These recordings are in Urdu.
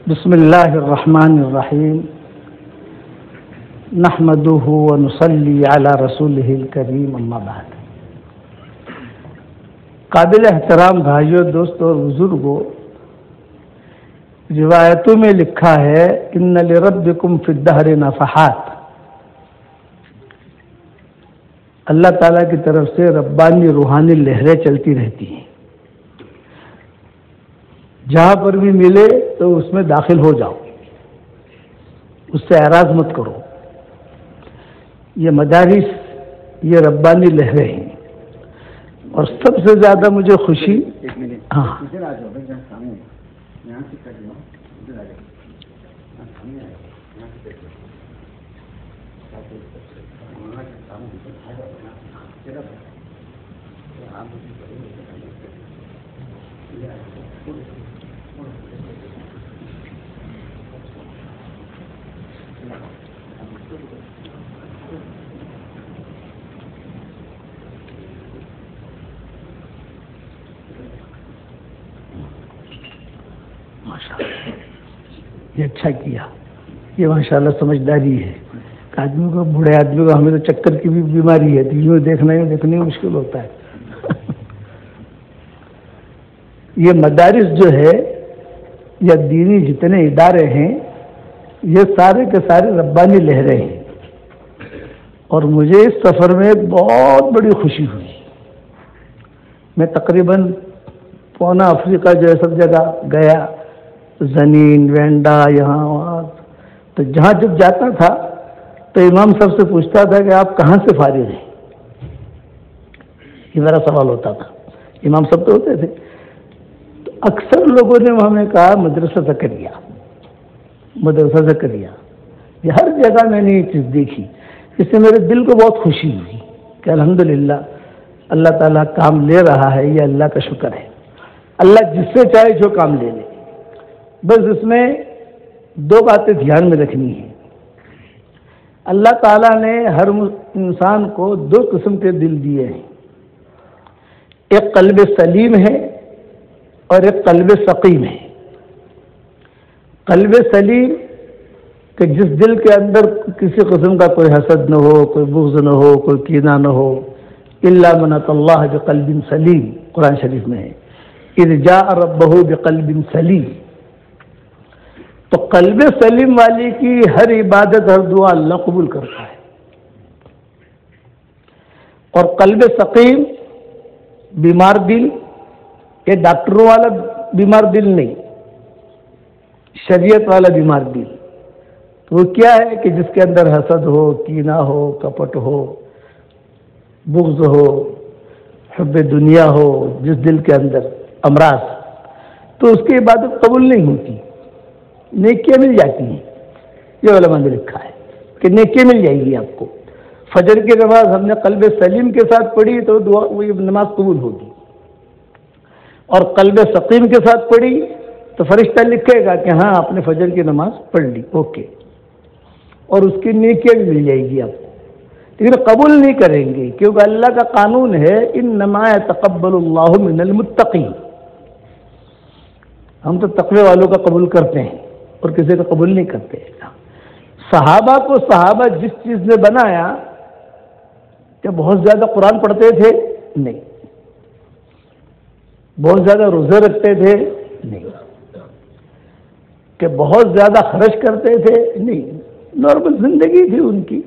بسم اللہ الرحمن الرحیم نحمدہ ونصلی علی رسولہ الکریم اما بعد۔ قابل احترام بھائیوں، دوستوں اور بزرگوں، روایتوں میں لکھا ہے ان لربکم فی الدہر نفحات، اللہ تعالیٰ کی طرف سے ربانی روحانی لہریں چلتی رہتی ہیں، جہاں پر بھی ملے تو اس میں داخل ہو جاؤ، اس سے اعراض مت کرو۔ یہ مدارس، یہ ربانی لہریں ہیں، اور سب سے زیادہ مجھے خوشی یہ اچھا کیا، یہ ماشاءاللہ سمجھداری ہے۔ آدمی کو، بوڑھے آدمی کو، ہمیں تو چکر کی بھی بیماری ہے، تو دیکھنے میں مشکل ہوتا ہے۔ یہ مدارس جو ہے یا دینی جتنے ادارے ہیں، یہ سارے کے سارے ربانی لہریں ہیں، اور مجھے اس سفر میں بہت بڑی خوشی ہوئی۔ میں تقریباً پونا افریقہ جو ہے سب جگہ گیا، زنین، وینڈا، یہاں وہاں، تو جہاں جب جاتا تھا تو امام صاحب سے پوچھتا تھا کہ آپ کہاں سے فارغ ہیں، یہ میرا سوال ہوتا تھا۔ امام صاحب تو ہوتے تھے، تو اکثر لوگوں نے ہمیں کہا مدرسہ زکریا، مدرسہ زکریا۔ یہ ہر جگہ میں نے یہ چیز دیکھی، اس سے میرے دل کو بہت خوشی ہوئی کہ الحمدللہ اللہ تعالیٰ کام لے رہا ہے، یہ اللہ کا شکر ہے۔ اللہ جس سے چاہے جو کام لے لے، بس اس میں دو باتیں دھیان میں رکھنی ہیں۔ اللہ تعالیٰ نے ہر انسان کو دو قسم کے دل دیے ہیں، ایک قلب سلیم ہے اور ایک قلب سقیم ہے۔ قلب سلیم کہ جس دل کے اندر کسی قسم کا کوئی حسد نہ ہو، کوئی بغض نہ ہو، کوئی کینہ نہ ہو، الا من اتى اللہ بقلب سلیم، قرآن شریف میں ہے اذ جاء ربہ بقلب سلیم۔ تو قلب سلیم والی کی ہر عبادت، ہر دعا اللہ قبول کرتا ہے، اور قلب سقیم، بیمار دل، یہ ڈاکٹروں والا بیمار دل نہیں، شریعت والا بیمار دل، تو وہ کیا ہے کہ جس کے اندر حسد ہو، کینہ ہو، کپٹ ہو، بغض ہو، حب دنیا ہو، جس دل کے اندر امراض، تو اس کی عبادت قبول نہیں ہوتی، نیکیاں مل جاتی ہیں۔ یہ علماء نے لکھا ہے کہ نیکیاں مل جائے گی آپ کو۔ فجر کی نماز ہم نے قلب سلیم کے ساتھ پڑھی تو دعا، وہ نماز قبول ہوگی، اور قلب سقیم کے ساتھ پڑھی تو فرشتہ لکھے گا کہ ہاں آپ نے فجر کی نماز پڑھ لی، اوکے، اور اس کی نیکیاں بھی مل جائے گی آپ کو، لیکن قبول نہیں کریں گے، کیونکہ اللہ کا قانون ہے انما یتقبل اللہ من المتقین۔ ہم تو تقوی والوں کا قبول کرتے ہیں اور کسی کا قبول نہیں کرتے۔ صحابہ کو صحابہ جس چیز نے بنایا، کہ بہت زیادہ قرآن پڑھتے تھے نہیں، بہت زیادہ روزے رکھتے تھے نہیں، کہ بہت زیادہ خرچ کرتے تھے نہیں، نارمل زندگی تھی ان کی،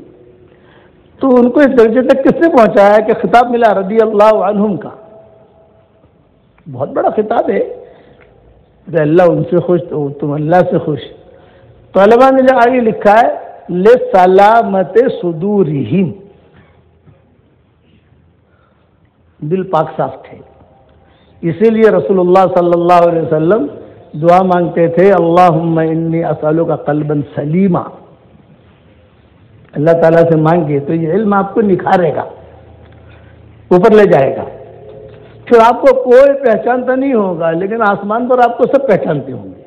تو ان کو اس درجے تک کس نے پہنچایا کہ خطاب ملا رضی اللہ عنہم کا؟ بہت بڑا خطاب ہے کہ اللہ ان سے خوش تو تم اللہ سے خوش۔ تو علماء نے آگے لکھا ہے لسلامت صدورہم، دل پاک صاف تھے، اسی لیے رسول اللہ صلی اللہ علیہ وسلم دعا مانگتے تھے اللہم انی اسألک قلبا سلیما۔ اللہ تعالیٰ سے مانگے تو یہ علم آپ کو نکھارے گا، اوپر لے جائے گا، پھر آپ کو کوئی پہچانتا نہیں ہوگا، لیکن آسمان پر آپ کو سب پہچانتے ہوں گے،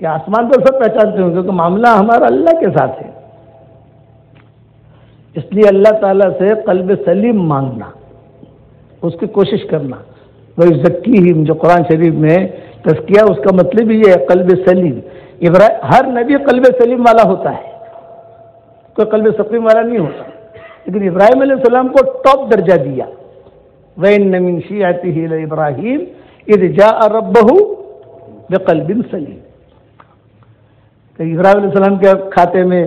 کہ آسمان پر سب پہچانتے ہوں گے، کیونکہ معاملہ ہمارا اللہ کے ساتھ ہے۔ اس لیے اللہ تعالیٰ سے قلب سلیم مانگنا، اس کی کوشش کرنا، وَيُزَكِّيهِمْ جو قرآن شریف میں تزکیہ، اس کا مطلب یہ ہے قلب سلیم. ہر نبی قلب سلیم والا ہوتا ہے، کوئی قلب سقیم والا نہیں ہوتا، لیکن ابراہیم علیہ السلام کو ٹاپ درجہ دیا. وَإِنَّ مِن شِيعَتِهِ لَإِبْرَاهِيمَ إِذْ جَاءَ رَبَّهُ بِقَلْبٍ سَلِيمٍ. کہ ابراہیم علیہ السلام کے کھاتے میں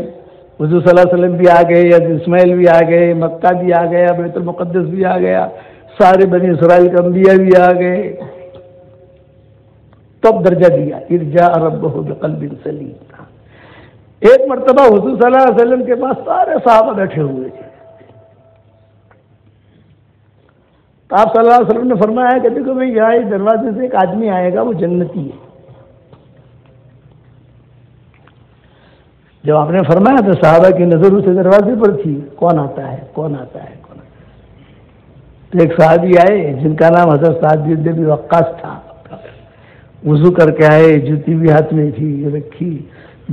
حضور صلی اللہ علیہ وسلم بھی آ گئے، یا اسماعیل بھی آ گئے، مکہ بھی آ گیا، بیت المقدس بھی آ گیا، سارے بنی اسرائیل کے انبیاء بھی آ گئے. تب درجہ دیا اذ جاء ربہ بقلب سلیم. ایک مرتبہ حضور صلی اللہ علیہ وسلم کے پاس سارے صحابہ بیٹھے ہوئے تھے. تو آپ صلی اللہ علیہ وسلم نے فرمایا کہ دیکھو بھائی، یہاں اس دروازے سے ایک آدمی آئے گا، وہ جنتی ہے. جب آپ نے فرمایا تو صحابہ کی نظر اسے دروازے پر تھی، کون آتا ہے کون آتا ہے کون آتا ہے. تو ایک صحابی آئے جن کا نام حضرت سعد بن ابی وقاص تھا. وضو کر کے آئے، جوتی بھی ہاتھ میں تھی رکھی،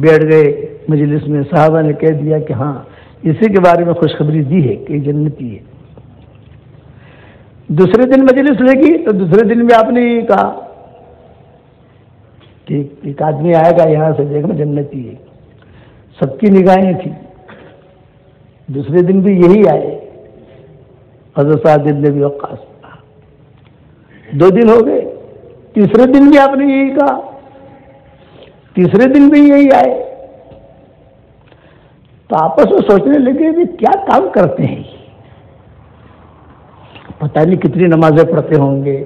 بیٹھ گئے مجلس میں. صحابہ نے کہہ دیا کہ ہاں، اسی کے بارے میں خوشخبری دی ہے کہ جنتی ہے. دوسرے دن مجلس لگی تو دوسرے دن بھی آپ نے یہ کہا کہ ایک آدمی آئے گا یہاں سے دیکھنا جنتی ہے. سب کی نگاہیں تھی. دوسرے دن بھی یہی آئے حضرت سعد بن ابی وقاص. 2 دن ہو گئے. تیسرے دن بھی آپ نے یہی کہا. تیسرے دن بھی یہی آئے. تو آپس میں سوچنے لگے کہ کیا کام کرتے ہیں، پتہ نہیں کتنی نمازیں پڑھتے ہوں گے،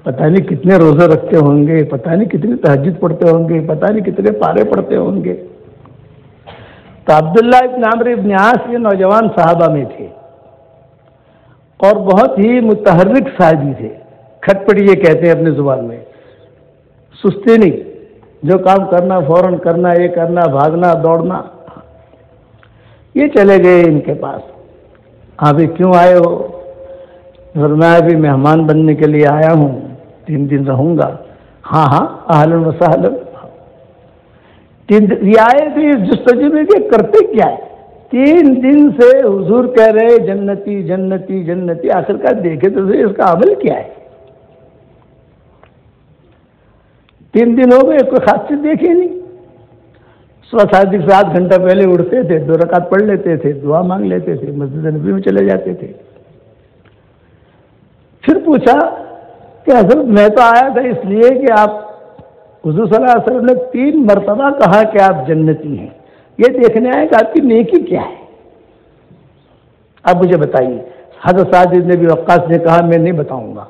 پتہ نہیں کتنے روزے رکھتے ہوں گے، پتہ نہیں کتنی تہجد پڑھتے ہوں گے، پتہ نہیں کتنے پارے پڑھتے ہوں گے. تو عبداللہ ابن عمرو ابن عاص یہ نوجوان صحابہ میں تھے اور بہت ہی متحرک صحابی تھے. کھٹپٹ یہ کہتے ہیں اپنی زبان میں، سستی نہیں، جو کام کرنا فوراً کرنا، یہ کرنا، بھاگنا دوڑنا. یہ چلے گئے ان کے پاس. ابھی کیوں آئے ہو؟ فرمایا بھی مہمان بننے کے لیے آیا ہوں، 3 دن رہوں گا. ہاں ہاں اہلاً و سہلاً. 3 دن یہ آئے تھے جستجو میں کہ کرتے کیا ہے. 3 دن سے حضور کہہ رہے جنتی جنتی جنتی. آخرکار دیکھے تو اس کا عمل کیا ہے. 3 دن ہو گئے، کوئی خاص چیز دیکھی نہیں. صبح صادق سے 8 گھنٹہ پہلے اٹھتے تھے، 2 رکعت پڑھ لیتے تھے، دعا مانگ لیتے تھے، مسجد نبی میں چلے جاتے تھے. پھر پوچھا کہ حضرت میں تو آیا تھا اس لیے کہ آپ حضور صلی اللہ علیہ وسلم نے 3 مرتبہ کہا کہ آپ جنتی ہیں، یہ دیکھنے آئے کہ آپ کی نیکی کیا ہے. اب مجھے بتائیے. حضرت سعد بن ابی وقاص نے کہا میں نہیں بتاؤں گا،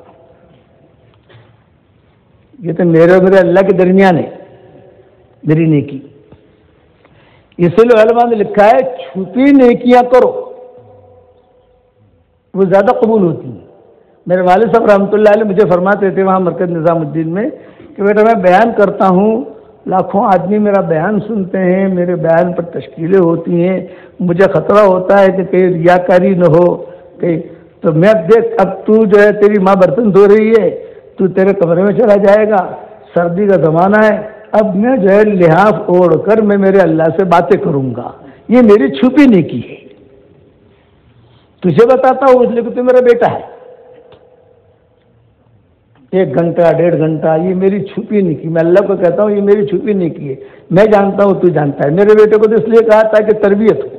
یہ تو میرے اور میرے اللہ کے درمیان ہے میری نیکی. اس لیے علماء نے لکھا ہے چھپی نیکیاں کرو، وہ زیادہ قبول ہوتی ہیں. میرے والد صاحب رحمۃ اللہ علیہ مجھے فرماتے تھے وہاں مرکز نظام الدین میں کہ بیٹا میں بیان کرتا ہوں، لاکھوں آدمی میرا بیان سنتے ہیں، میرے بیان پر تشکیلیں ہوتی ہیں، مجھے خطرہ ہوتا ہے کہ کہیں ریاکاری نہ ہو. تو میں دیکھ اب تو جو ہے تیری ماں برتن دھو رہی ہے، تو تیرے کمرے میں چلا جائے گا، سردی کا زمانہ ہے، اب میں جو ہے لحاف اوڑھ کر میں میرے اللہ سے باتیں کروں گا. یہ میری چھپی نیکی ہے. تجھے بتاتا ہوں اس لیے کہ تو میرا بیٹا ہے. 1 گھنٹہ 1.5 گھنٹہ یہ میری چھپی نیکی، میں اللہ کو کہتا ہوں یہ میری چھپی نیکی ہے. میں جانتا ہوں تو جانتا ہے. میرے بیٹے کو تو اس لیے کہا تھا کہ تربیت ہو.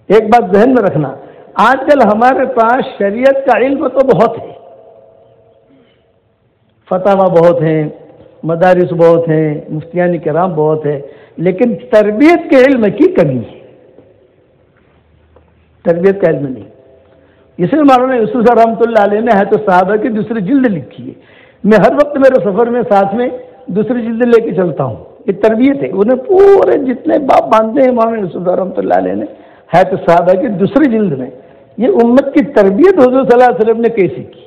ایک بات ذہن میں رکھنا، آج کل ہمارے پاس شریعت کا علم تو بہت ہے، فتاوا بہت ہیں، مدارس بہت ہیں، مفتیان کرام بہت ہے، لیکن تربیت کے علم کی کمی ہے. تربیت کا علم نہیں. اس لیے مولانا یوسف صاحب رحمۃ اللہ علیہ نے حیات الصحابہ کی 2 جلد لکھی ہے. میں ہر وقت میرے سفر میں ساتھ میں 2 جلد لے کے چلتا ہوں. یہ تربیت ہے. انہیں پورے جتنے باپ باندھے ہیں مولانا یوسف صاحب رحمۃ اللہ علیہ نے حیات الصحابہ کی 2 جلد میں یہ امت کی تربیت حضور صلی اللہ علیہ وسلم نے کیسی کی.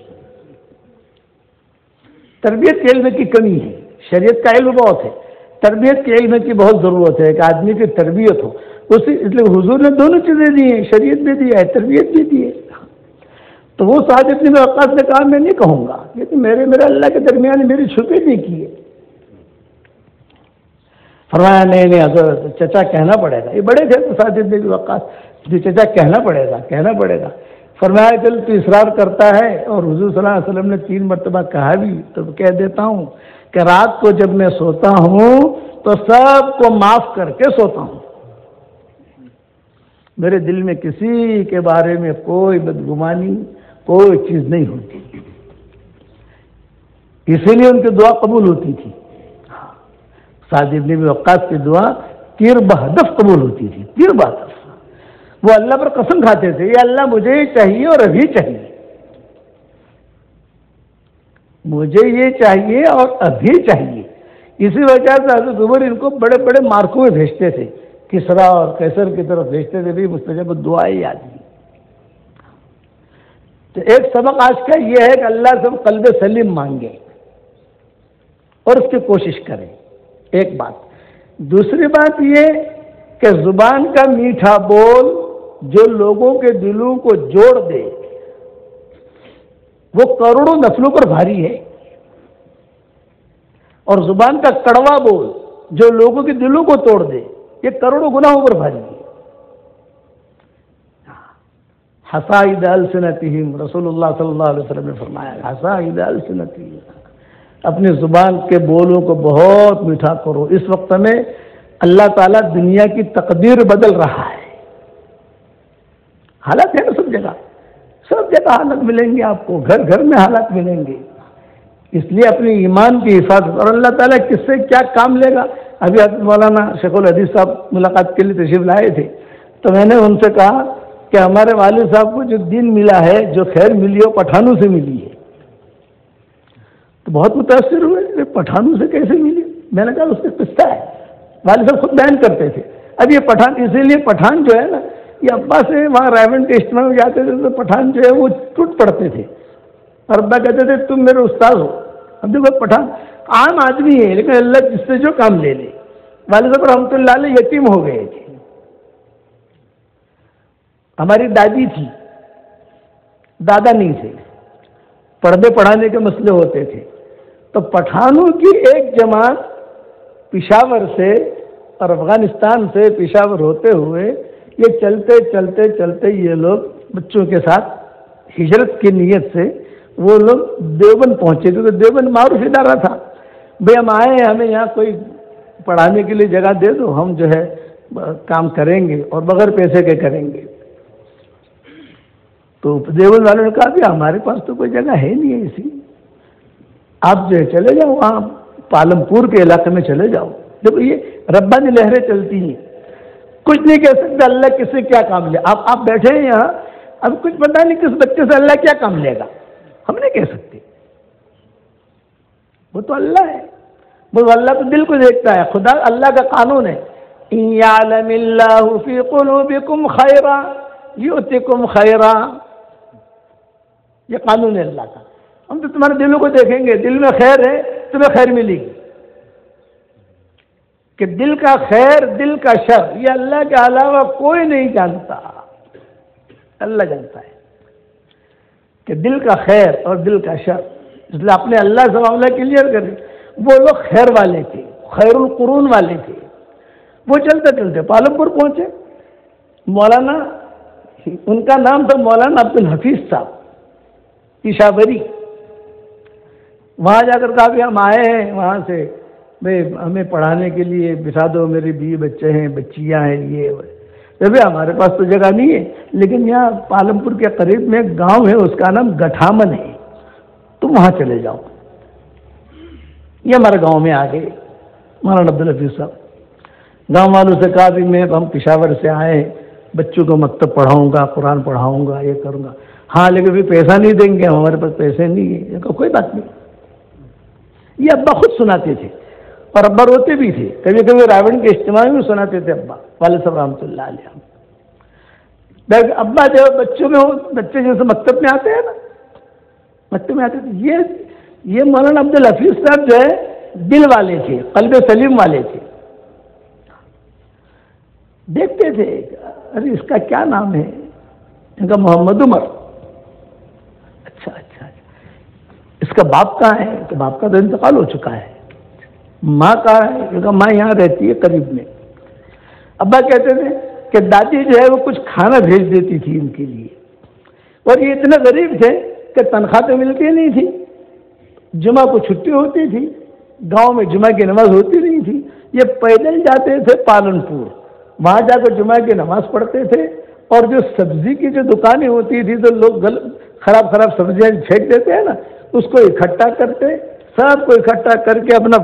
تربیت کے علم کی کمی ہے. شریعت کا علم بہت ہے، تربیت کے علم کی بہت ضرورت ہے کہ آدمی کی تربیت ہو. اس لیے حضور نے دونوں چیزیں دی ہیں، شریعت بھی دی ہے، تربیت بھی دی ہے. تو وہ سعد بن ابی وقاص نے کہا میں نہیں کہوں گا، لیکن میرے اللہ کے درمیان میری چھپی نیکی ہے. فرمایا نہیں حضرت چچا کہنا پڑے گا. یہ بڑے تھے تو سعد بن ابی وقاص، جو چچا کہنا پڑے گا. فرمایا چل تو اصرار کرتا ہے، اور حضور صلی اللہ علیہ وسلم نے 3 مرتبہ کہا بھی، تو کہہ دیتا ہوں کہ رات کو جب میں سوتا ہوں تو سب کو معاف کر کے سوتا ہوں، میرے دل میں کسی کے بارے میں کوئی بدگمانی، کوئی چیز نہیں ہوتی، اسی لیے ان کی دعا قبول ہوتی تھی۔ سعد بن ابی وقاص کی دعا تیر بہدف قبول ہوتی تھی، تیر بہدف۔ وہ اللہ پر قسم کھاتے تھے، یہ اللہ مجھے یہ چاہیے اور ابھی چاہیے، مجھے یہ چاہیے اور ابھی چاہیے۔ اسی وجہ سے حضرت عمر ان کو بڑے بڑے مارکوں میں بھیجتے تھے، کسرا اور قیصر کی طرف بھیجتے تھے، بھی مستجاب دعائیں آدمی۔ تو ایک سبق آج کا یہ ہے کہ اللہ سے قلب سلیم مانگے اور اس کی کوشش کریں، ایک بات۔ دوسری بات یہ کہ زبان کا میٹھا بول جو لوگوں کے دلوں کو جوڑ دے وہ کروڑوں نسلوں پر بھاری ہے، اور زبان کا کڑوا بول جو لوگوں کے دلوں کو توڑ دے یہ کروڑوں گناہوں پر بھاری ہے۔ حصائد السنتہم، رسول اللہ صلی اللہ علیہ وسلم نے فرمایا حصائد السنتہم، اپنی زبان کے بولوں کو بہت میٹھا کرو۔ اس وقت میں اللہ تعالیٰ دنیا کی تقدیر بدل رہا ہے، حالات ہے نا سب جگہ حالات ملیں گے آپ کو، گھر گھر میں حالات ملیں گے، اس لیے اپنے ایمان کی حفاظت، اور اللہ تعالیٰ کس سے کیا کام لے گا۔ ابھی حضرت مولانا شیخ الحدیث صاحب ملاقات کے لیے تشریف لائے تھے، تو میں نے ان سے کہا کہ ہمارے والد صاحب کو جو دین ملا ہے، جو خیر ملی ہے، وہ پٹھانوں سے ملی ہے۔ تو بہت متاثر ہوئے کہ پٹھانوں سے کیسے ملی؟ میں نے کہا اس کا قصہ ہے، والد صاحب خود بیان کرتے تھے۔ اب یہ پٹھان، اسی لیے پٹھان جو ہے نا، یہ ابا سے وہاں رائمنڈ کے اجتماع میں جاتے تھے تو پٹھان جو ہے وہ ٹوٹ پڑتے تھے، اور ابا کہتے تھے تم میرے استاد ہو۔ اب دیکھو پٹھان عام آدمی ہے، لیکن اللہ جس سے جو کام لے لے۔ والد صاحب رحمۃ اللہ علیہ یتیم ہو گئے تھے، ہماری دادی تھی، دادا نہیں تھے، پڑھنے پڑھانے کے مسئلے ہوتے تھے، تو پٹھانوں کی ایک جماعت پشاور سے اور افغانستان سے پشاور ہوتے ہوئے یہ چلتے چلتے چلتے یہ لوگ بچوں کے ساتھ ہجرت کی نیت سے وہ لوگ دیوبند پہنچے، کیونکہ دیوبند معروف ادارہ تھا، بھئی ہم آئے ہیں، ہمیں یہاں کوئی پڑھانے کے لیے جگہ دے دو، ہم جو ہے کام کریں گے اور بغیر پیسے کے کریں گے۔ تو دیوبند والوں نے کہا کہ ہمارے پاس تو کوئی جگہ ہے نہیں ہے ایسی، آپ جو ہے چلے جاؤ وہاں پالم پور کے علاقے میں چلے جاؤ۔ دیکھو یہ ربانی لہریں چلتی ہیں، کچھ نہیں کہہ سکتے اللہ کس سے کیا کام لے۔ آپ بیٹھے ہیں یہاں، اب کچھ پتہ نہیں کس بچے سے اللہ کیا کام لے گا، ہم نہیں کہہ سکتے، وہ تو اللہ ہے، وہ اللہ تو دل کو دیکھتا ہے۔ خدا اللہ کا قانون ہے، إِن يَعْلَمِ اللَّهُ فِي قُلُوبِكُمْ خَيْرًا يُؤْتِكُمْ خَيْرًا، یہ قانون ہے اللہ کا۔ ہم تو تمہارے دلوں کو دیکھیں گے، دل میں خیر ہے تمہیں خیر ملے گی، کہ دل کا خیر دل کا شر یہ اللہ کے علاوہ کوئی نہیں جانتا، اللہ جانتا ہے کہ دل کا خیر اور دل کا شر۔ اس لیے اپنے اللہ سے معاملہ کلیئر کریں۔ وہ لوگ خیر والے تھے، خیر القرون والے تھے، وہ چلتے چلتے پالم پور پہنچے۔ مولانا، ان کا نام تھا مولانا عبد الحفیظ صاحب پشاوری۔ وہاں جا کر کہا کہ ہم آئے ہیں وہاں سے، بھائی ہمیں پڑھانے کے لیے بٹھا دو، میری بیوی بچے ہیں، بچیاں ہیں، یہ بھائی ہمارے پاس تو جگہ نہیں ہے، لیکن یہاں پالم پور کے قریب میں ایک گاؤں ہے، اس کا نام گٹھامن ہے، تم وہاں چلے جاؤ۔ یہ ہمارے گاؤں میں آ گئے مولانا عبد الحفیظ صاحب۔ گاؤں والوں سے کہا بھی میں ہم پشاور سے آئے ہیں، بچوں کو مکتب پڑھاؤں گا، قرآن پڑھاؤں گا، یہ کروں گا۔ ہاں لیکن بھی پیسہ نہیں دیں گے، ہمارے پاس پیسے نہیں ہیں۔ کوئی بات نہیں، یہ ابا خود سناتے تھے، اور ابا روتے بھی تھے، کبھی کبھی راوڑ کے اجتماع میں سناتے تھے ابا، والد صاحب رحمۃ اللہ علیہ۔ ابا جو بچوں میں بچے جیسے مکتب میں آتے ہیں نا، مکتب میں آتے تھے، یہ مولانا عبد الحفیظ صاحب جو ہے دل والے تھے، قلب سلیم والے تھے۔ دیکھتے تھے، ارے اس کا کیا نام ہے؟ ان کا محمد عمر۔ اچھا، اس کا باپ کہاں ہے؟ کہ باپ کا تو انتقال ہو چکا ہے۔ ماں کہاں ہے؟ ان کا ماں یہاں رہتی ہے قریب میں۔ ابا کہتے تھے کہ دادی جو ہے وہ کچھ کھانا بھیج دیتی تھی ان کے لیے، اور یہ اتنے غریب تھے کہ تنخواہ تو ملتی نہیں تھی، جمعہ کو چھٹی ہوتی تھی، گاؤں میں جمعہ کی نماز ہوتی نہیں تھی، یہ پیدل جاتے تھے پالنپور، وہاں جا کر جمعہ کی نماز پڑھتے تھے، اور جو سبزی کی جو دکانیں ہوتی تھی تو لوگ خراب سبزیاں پھینک دیتے ہیں نا، اس کو اکٹھا کرتے، سب کو اکٹھا کر کے اپنا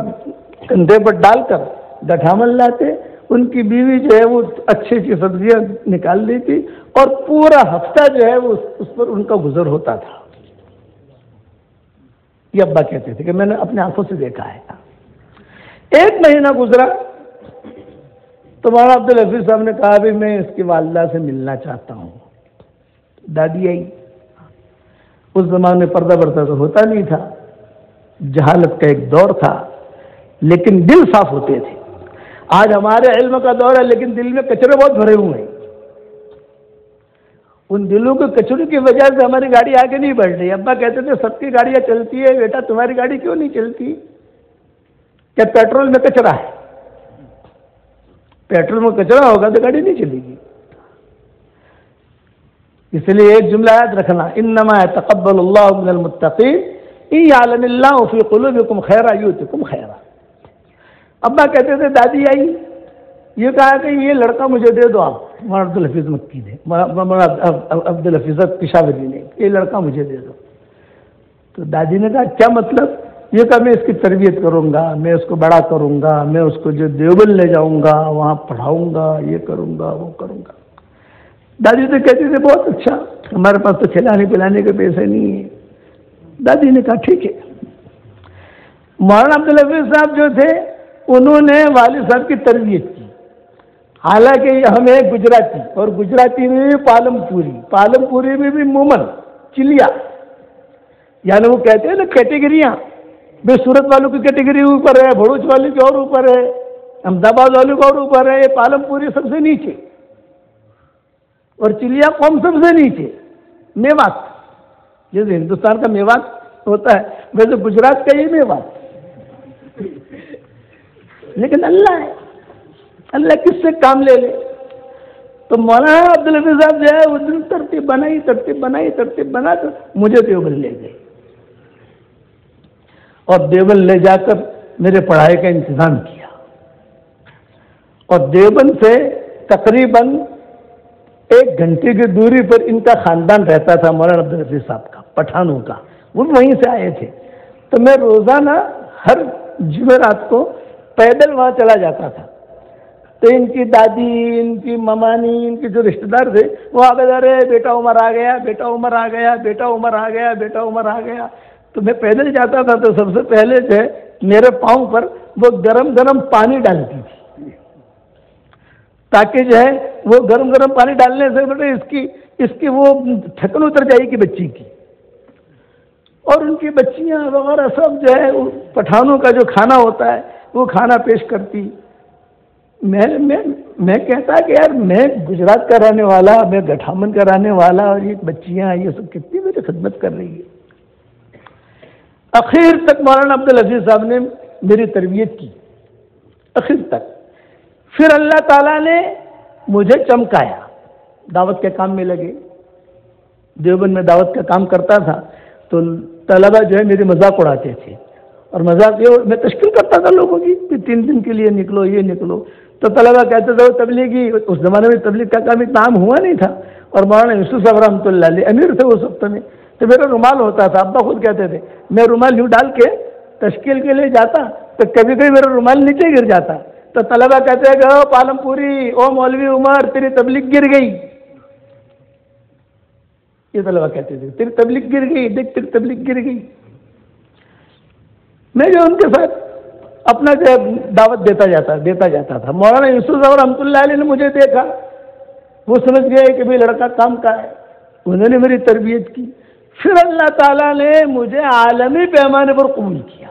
کندھے پر ڈال کر گٹھامن لاتے، ان کی بیوی جو ہے وہ اچھی اچھی سبزیاں نکال دیتی، اور پورا ہفتہ جو ہے وہ اس پر ان کا گزر ہوتا تھا۔ یہ ابا کہتے تھے کہ میں نے اپنے آنکھوں سے دیکھا ہے۔ ایک مہینہ گزرا تو مولانا عبدالحفیظ صاحب نے کہا بھی میں اس کی والدہ سے ملنا چاہتا ہوں۔ دادی آئی، اس زمانے میں پردہ برتا تو ہوتا نہیں تھا، جہالت کا ایک دور تھا، لیکن دل صاف ہوتے تھے۔ آج ہمارے علم کا دور ہے لیکن دل میں کچرے بہت بھرے ہوئے ہیں، ان دلوں کے کچرے کی وجہ سے ہماری گاڑی آگے نہیں بڑھ رہی۔ ابا کہتے تھے سب کی گاڑیاں چلتی ہے، بیٹا تمہاری گاڑی کیوں نہیں چلتی؟ کیا پیٹرول میں کچرا ہے؟ پیٹرول میں کچرا ہوگا تو گاڑی نہیں چلے گی۔ اس لیے ایک جملہ یاد رکھنا، انما يتقبل اللہ من المتقین ان یعلم اللہ فی قلوبکم خیرا یؤتکم خیرا۔ ابا کہتے تھے دادی آئی، یہ کہا کہ یہ لڑکا مجھے دے دو، آپ مولانا عبدالحفیظ مکی نے، مولانا عبدالحفیظ پشاوری نے، یہ لڑکا مجھے دے دو۔ تو دادی نے کہا کیا مطلب؟ یہ کہا میں اس کی تربیت کروں گا، میں اس کو بڑا کروں گا، میں اس کو جو دیوبند لے جاؤں گا، وہاں پڑھاؤں گا، یہ کروں گا وہ کروں گا۔ دادی تو کہتی تھی بہت اچھا، ہمارے پاس تو کھلانے پلانے کے پیسے نہیں ہیں۔ دادی نے کہا ٹھیک ہے۔ مولانا عبدالحفیظ صاحب جو تھے انہوں نے والد صاحب کی تربیت کی، حالانکہ ہمیں گجراتی، اور گجراتی میں بھی پالم پوری میں بھی مومن چلیا، یعنی وہ کہتے ہیں نا کیٹیگریاں، بے صورت والوں کی کیٹیگری اوپر ہے، بھروچ والوں کی اور اوپر ہے، احمد آباد والوں کا اور اوپر ہے، یہ پالم پوری سب سے نیچے، اور چلیا قوم سب سے نیچے۔ میوات جیسے ہندوستان کا میوات ہوتا ہے ویسے گجرات کا یہ میوات، لیکن اللہ ہے، اللہ کس سے کام لے لے۔ تو مولانا عبدالحفیظ صاحب جو ہے وہ دن ترتیب بنا کر مجھے دیوبند لے گئے، اور دیوبند لے جا کر میرے پڑھائی کا انتظام کیا، اور دیوبند سے تقریباً 1 گھنٹے کی دوری پر ان کا خاندان رہتا تھا، مولانا عبدالحفیظ صاحب کا، پٹھانوں کا، وہ وہیں سے آئے تھے۔ تو میں روزانہ ہر جمعرات کو پیدل وہاں چلا جاتا تھا، تو ان کی دادی، ان کی ممانی، ان کے جو رشتہ دار تھے وہ آگے جا رہے بیٹا عمر آ گیا، بیٹا عمر آ گیا، بیٹا عمر آ گیا، بیٹا عمر آ گیا۔ تو میں پیدل جاتا تھا تو سب سے پہلے جو ہے میرے پاؤں پر وہ گرم پانی ڈالتی تھی، تاکہ جو ہے وہ گرم پانی ڈالنے سے بیٹے اس کی وہ تھکن اتر جائے گی بچی کی، اور ان کی بچیاں وغیرہ سب جو ہے پٹھانوں کا جو کھانا ہوتا ہے وہ کھانا پیش کرتی۔ میں کہتا کہ یار میں گجرات کا رہنے والا، میں گٹھامن کا رہنے والا، اور یہ بچیاں یہ سب کتنی میری خدمت کر رہی ہے۔ اخیر تک مولانا عبدالحفیظ صاحب نے میری تربیت کی، اخیر تک۔ پھر اللہ تعالیٰ نے مجھے چمکایا، دعوت کے کام میں لگے، دیوبند میں دعوت کا کام کرتا تھا، تو طلبہ جو ہے میری مذاق اڑاتے تھے، اور مذاق یہ میں تشکیل کرتا تھا لوگوں کی کہ 3 دن کے لیے نکلو، یہ نکلو، تو طلبہ کہتے تھے تبلیغی، اس زمانے میں تبلیغ کا کام اتنا عام ہوا نہیں تھا، اور مولانا یوسف صاحب رحمۃ اللہ علیہ امیر تھے اس وقت میں، تو میرا رومال ہوتا تھا، ابا خود کہتے تھے میں رومال یوں ڈال کے تشکیل کے لیے جاتا تو کبھی کبھی میرا رومال نیچے گر جاتا، تو طلبہ کہتے ہیں کہ او پالم پوری، او مولوی عمر تیری تبلیغ گر گئی، یہ طلبہ کہتے تھے تیری تبلیغ گر گئی، دیکھ تیری تبلیغ گر گئی۔ میں جو ان کے ساتھ اپنا جو دعوت دیتا جاتا تھا۔ مولانا یوسف صاحب رحمۃ اللہ علیہ نے مجھے دیکھا، وہ سمجھ گئے کہ بھائی لڑکا کام کا ہے، انہوں نے میری تربیت کی۔ پھر اللہ تعالیٰ نے مجھے عالمی پیمانے پر قبول کیا،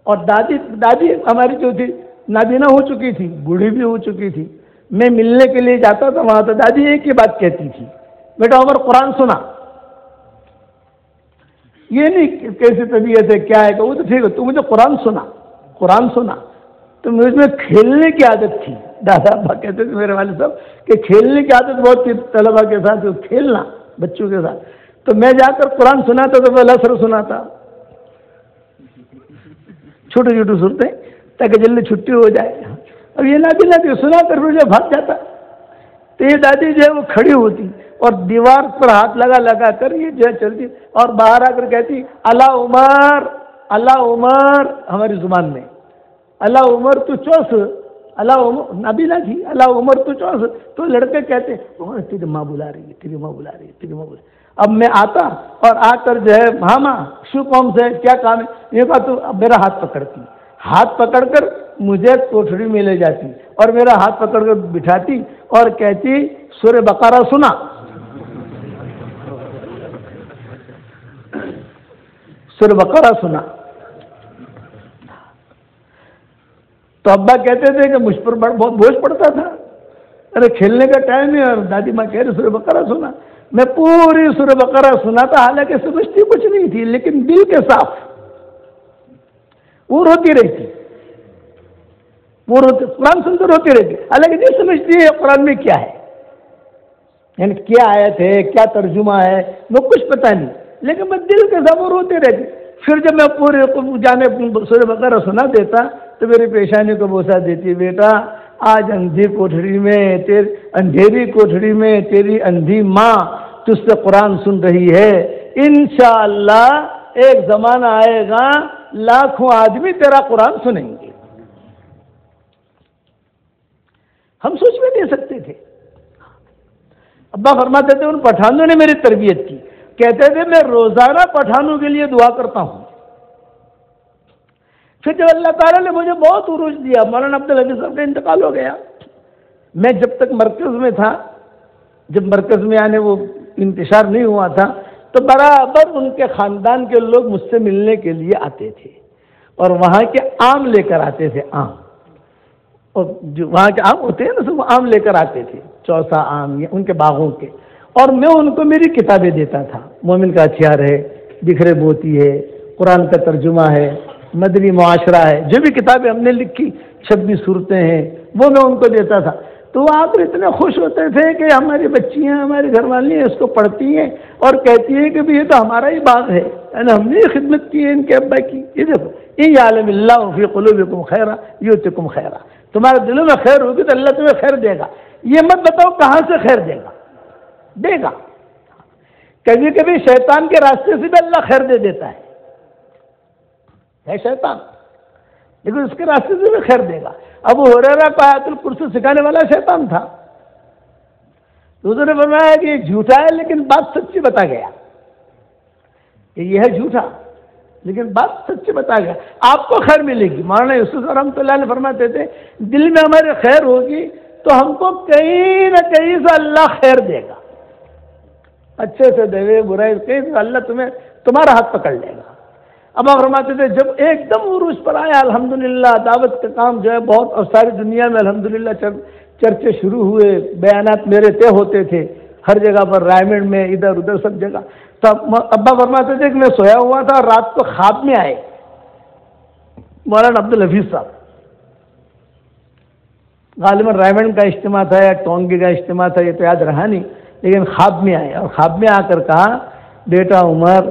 اور دادی ہماری جو تھی نابینا ہو چکی تھی، بوڑھی بھی ہو چکی تھی، میں ملنے کے لیے جاتا تھا وہاں، تو دادی ایک ہی بات کہتی تھی، بیٹا عمر قرآن سنا، یہ نہیں کیسی طبیعت ہے کیا ہے کہ وہ تو ٹھیک ہے، تو مجھے قرآن سنا۔ تو مجھ میں کھیلنے کی عادت تھی، دادا ابا کہتے تھے میرے والد صاحب کہ کھیلنے کی عادت بہت تھی طلبا کے ساتھ، کھیلنا بچوں کے ساتھ. تو میں جا کر قرآن سناتا تو وہ لسر سناتا، چھوٹی چھوٹی صورتیں، تاکہ جلدی چھٹی ہو جائے. اب یہ نادی سنا کر پھر جو بھاگ جاتا. تو یہ دادی جو ہے وہ کھڑی ہوتی اور دیوار پر ہاتھ لگا کر یہ جو ہے چلتی اور باہر آ کر کہتی اللہ عمر، اللہ عمر، ہماری زبان میں اللہ عمر تو چوس، اللہ عمر نبی نہ تھی، اللہ عمر تو چوس. تو لڑکے کہتے تیری ماں بلا رہی ہے، تیری ماں بلا رہی ہے، تیری ماں بلا رہی ہے. اب میں آتا اور آ کر جو ہے ماما شو قوم سے کیا کام ہے، یہ کہا تو اب میرا ہاتھ پکڑتی، ہاتھ پکڑ کر مجھے کوٹھڑی میں لے جاتی اور میرا ہاتھ پکڑ کر بٹھاتی اور کہتی سورہ بقرہ سنا. سورہ بقرہ سنا. تو ابا کہتے تھے کہ مجھ پر بہت بوجھ پڑتا تھا، ارے کھیلنے کا ٹائم ہے اور دادی ماں کہہ رہے سورہ بقرہ سنا. میں پوری سورہ بقرہ سنا تھا، حالانکہ سمجھتی کچھ نہیں تھی لیکن دل کے صاف وہ روتی رہتی، وہ روتی قرآن سن کر روتی رہتی، حالانکہ نہیں سمجھتی ہے قرآن میں کیا ہے، یعنی کیا آیت ہے، کیا ترجمہ ہے، وہ کچھ پتہ نہیں، لیکن میں دل کے ساتھ وہ روتے رہتی. پھر جب میں پورے جانے سورہ بقرہ سنا دیتا تو میری پیشانی کو بوسہ دیتی، بیٹا آج اندھی کوٹھڑی میں، اندھیری کوٹھڑی میں تیری اندھی ماں تجھ سے قرآن سن رہی ہے، انشاءاللہ ایک زمانہ آئے گا لاکھوں آدمی تیرا قرآن سنیں گے. ہم سوچ بھی نہیں سکتے تھے. ابا فرماتے تھے ان پٹھانوں نے میری تربیت کی، کہتے تھے میں روزانہ پٹھانوں کے لیے دعا کرتا ہوں. پھر جب اللہ تعالیٰ نے مجھے بہت عروج دیا، مولانا عبدالحفیظ صاحب کا انتقال ہو گیا. میں جب تک مرکز میں تھا، جب مرکز میں آنے وہ انتشار نہیں ہوا تھا، تو برابر ان کے خاندان کے لوگ مجھ سے ملنے کے لیے آتے تھے اور وہاں کے آم لے کر آتے تھے. آم اور جو وہاں کے آم ہوتے ہیں نا وہ آم لے کر آتے تھے، چوسا آم یا ان کے باغوں کے، اور میں ان کو میری کتابیں دیتا تھا. مومن کا ہتھیار ہے، بکھرے موتی ہے، قرآن کا ترجمہ ہے، مدنی معاشرہ ہے، جو بھی کتابیں ہم نے لکھی 26 صورتیں ہیں وہ میں ان کو دیتا تھا. تو وہ آ کر اتنے خوش ہوتے تھے کہ ہماری بچیاں، ہماری گھر والی اس کو پڑھتی ہیں اور کہتی ہیں کہ یہ تو ہمارا ہی باغ ہے، یعنی ہم نے خدمت کی ہے ان کے ابا کی. یہ دیکھو ان یعلم اللہ فی قلوبکم خیرا یؤتکم خیرا، تمہارے دلوں میں خیر ہوگی تو اللہ تمہیں خیر دے گا. یہ مت بتاؤ کہاں سے خیر دے گا، دے گا. کبھی کبھی شیطان کے راستے سے بھی اللہ خیر دے دیتا ہے شیطان، لیکن اس کے راستے سے بھی خیر دے گا. ابو ہریرہ کو آیت الکرسی سکھانے والا شیطان تھا. حضور نے فرمایا کہ یہ جھوٹا ہے لیکن بات سچی بتا گیا، کہ یہ ہے جھوٹا لیکن بات سچی بتا گیا، آپ کو خیر ملے گی. مولانا یوسف رحمۃ اللہ علیہ فرماتے تھے دل میں ہمارے خیر ہوگی تو ہم کو کہیں نہ کہیں سے اللہ خیر دے گا، اچھے سے دے، برائی کہیں سے اللہ تمہارا ہاتھ پکڑ لے گا. اب آپ فرماتے تھے جب ایک دم عروج پر آیا الحمدللہ، دعوت کا کام جو ہے بہت، اور ساری دنیا میں الحمدللہ چرچے شروع ہوئے، بیانات میرے طے ہوتے تھے ہر جگہ پر، رائمنڈ میں، ادھر ادھر سب جگہ. تو ابا فرماتے تھے کہ میں سویا ہوا تھا اور رات کو خواب میں آئے مولانا عبدالحفیظ صاحب، غالباً رائمنڈ کا اجتماع تھا یا ٹونگی کا اجتماع تھا، یہ تو یاد رہا نہیں، لیکن خواب میں آئے اور خواب میں آ کر کہا بیٹا عمر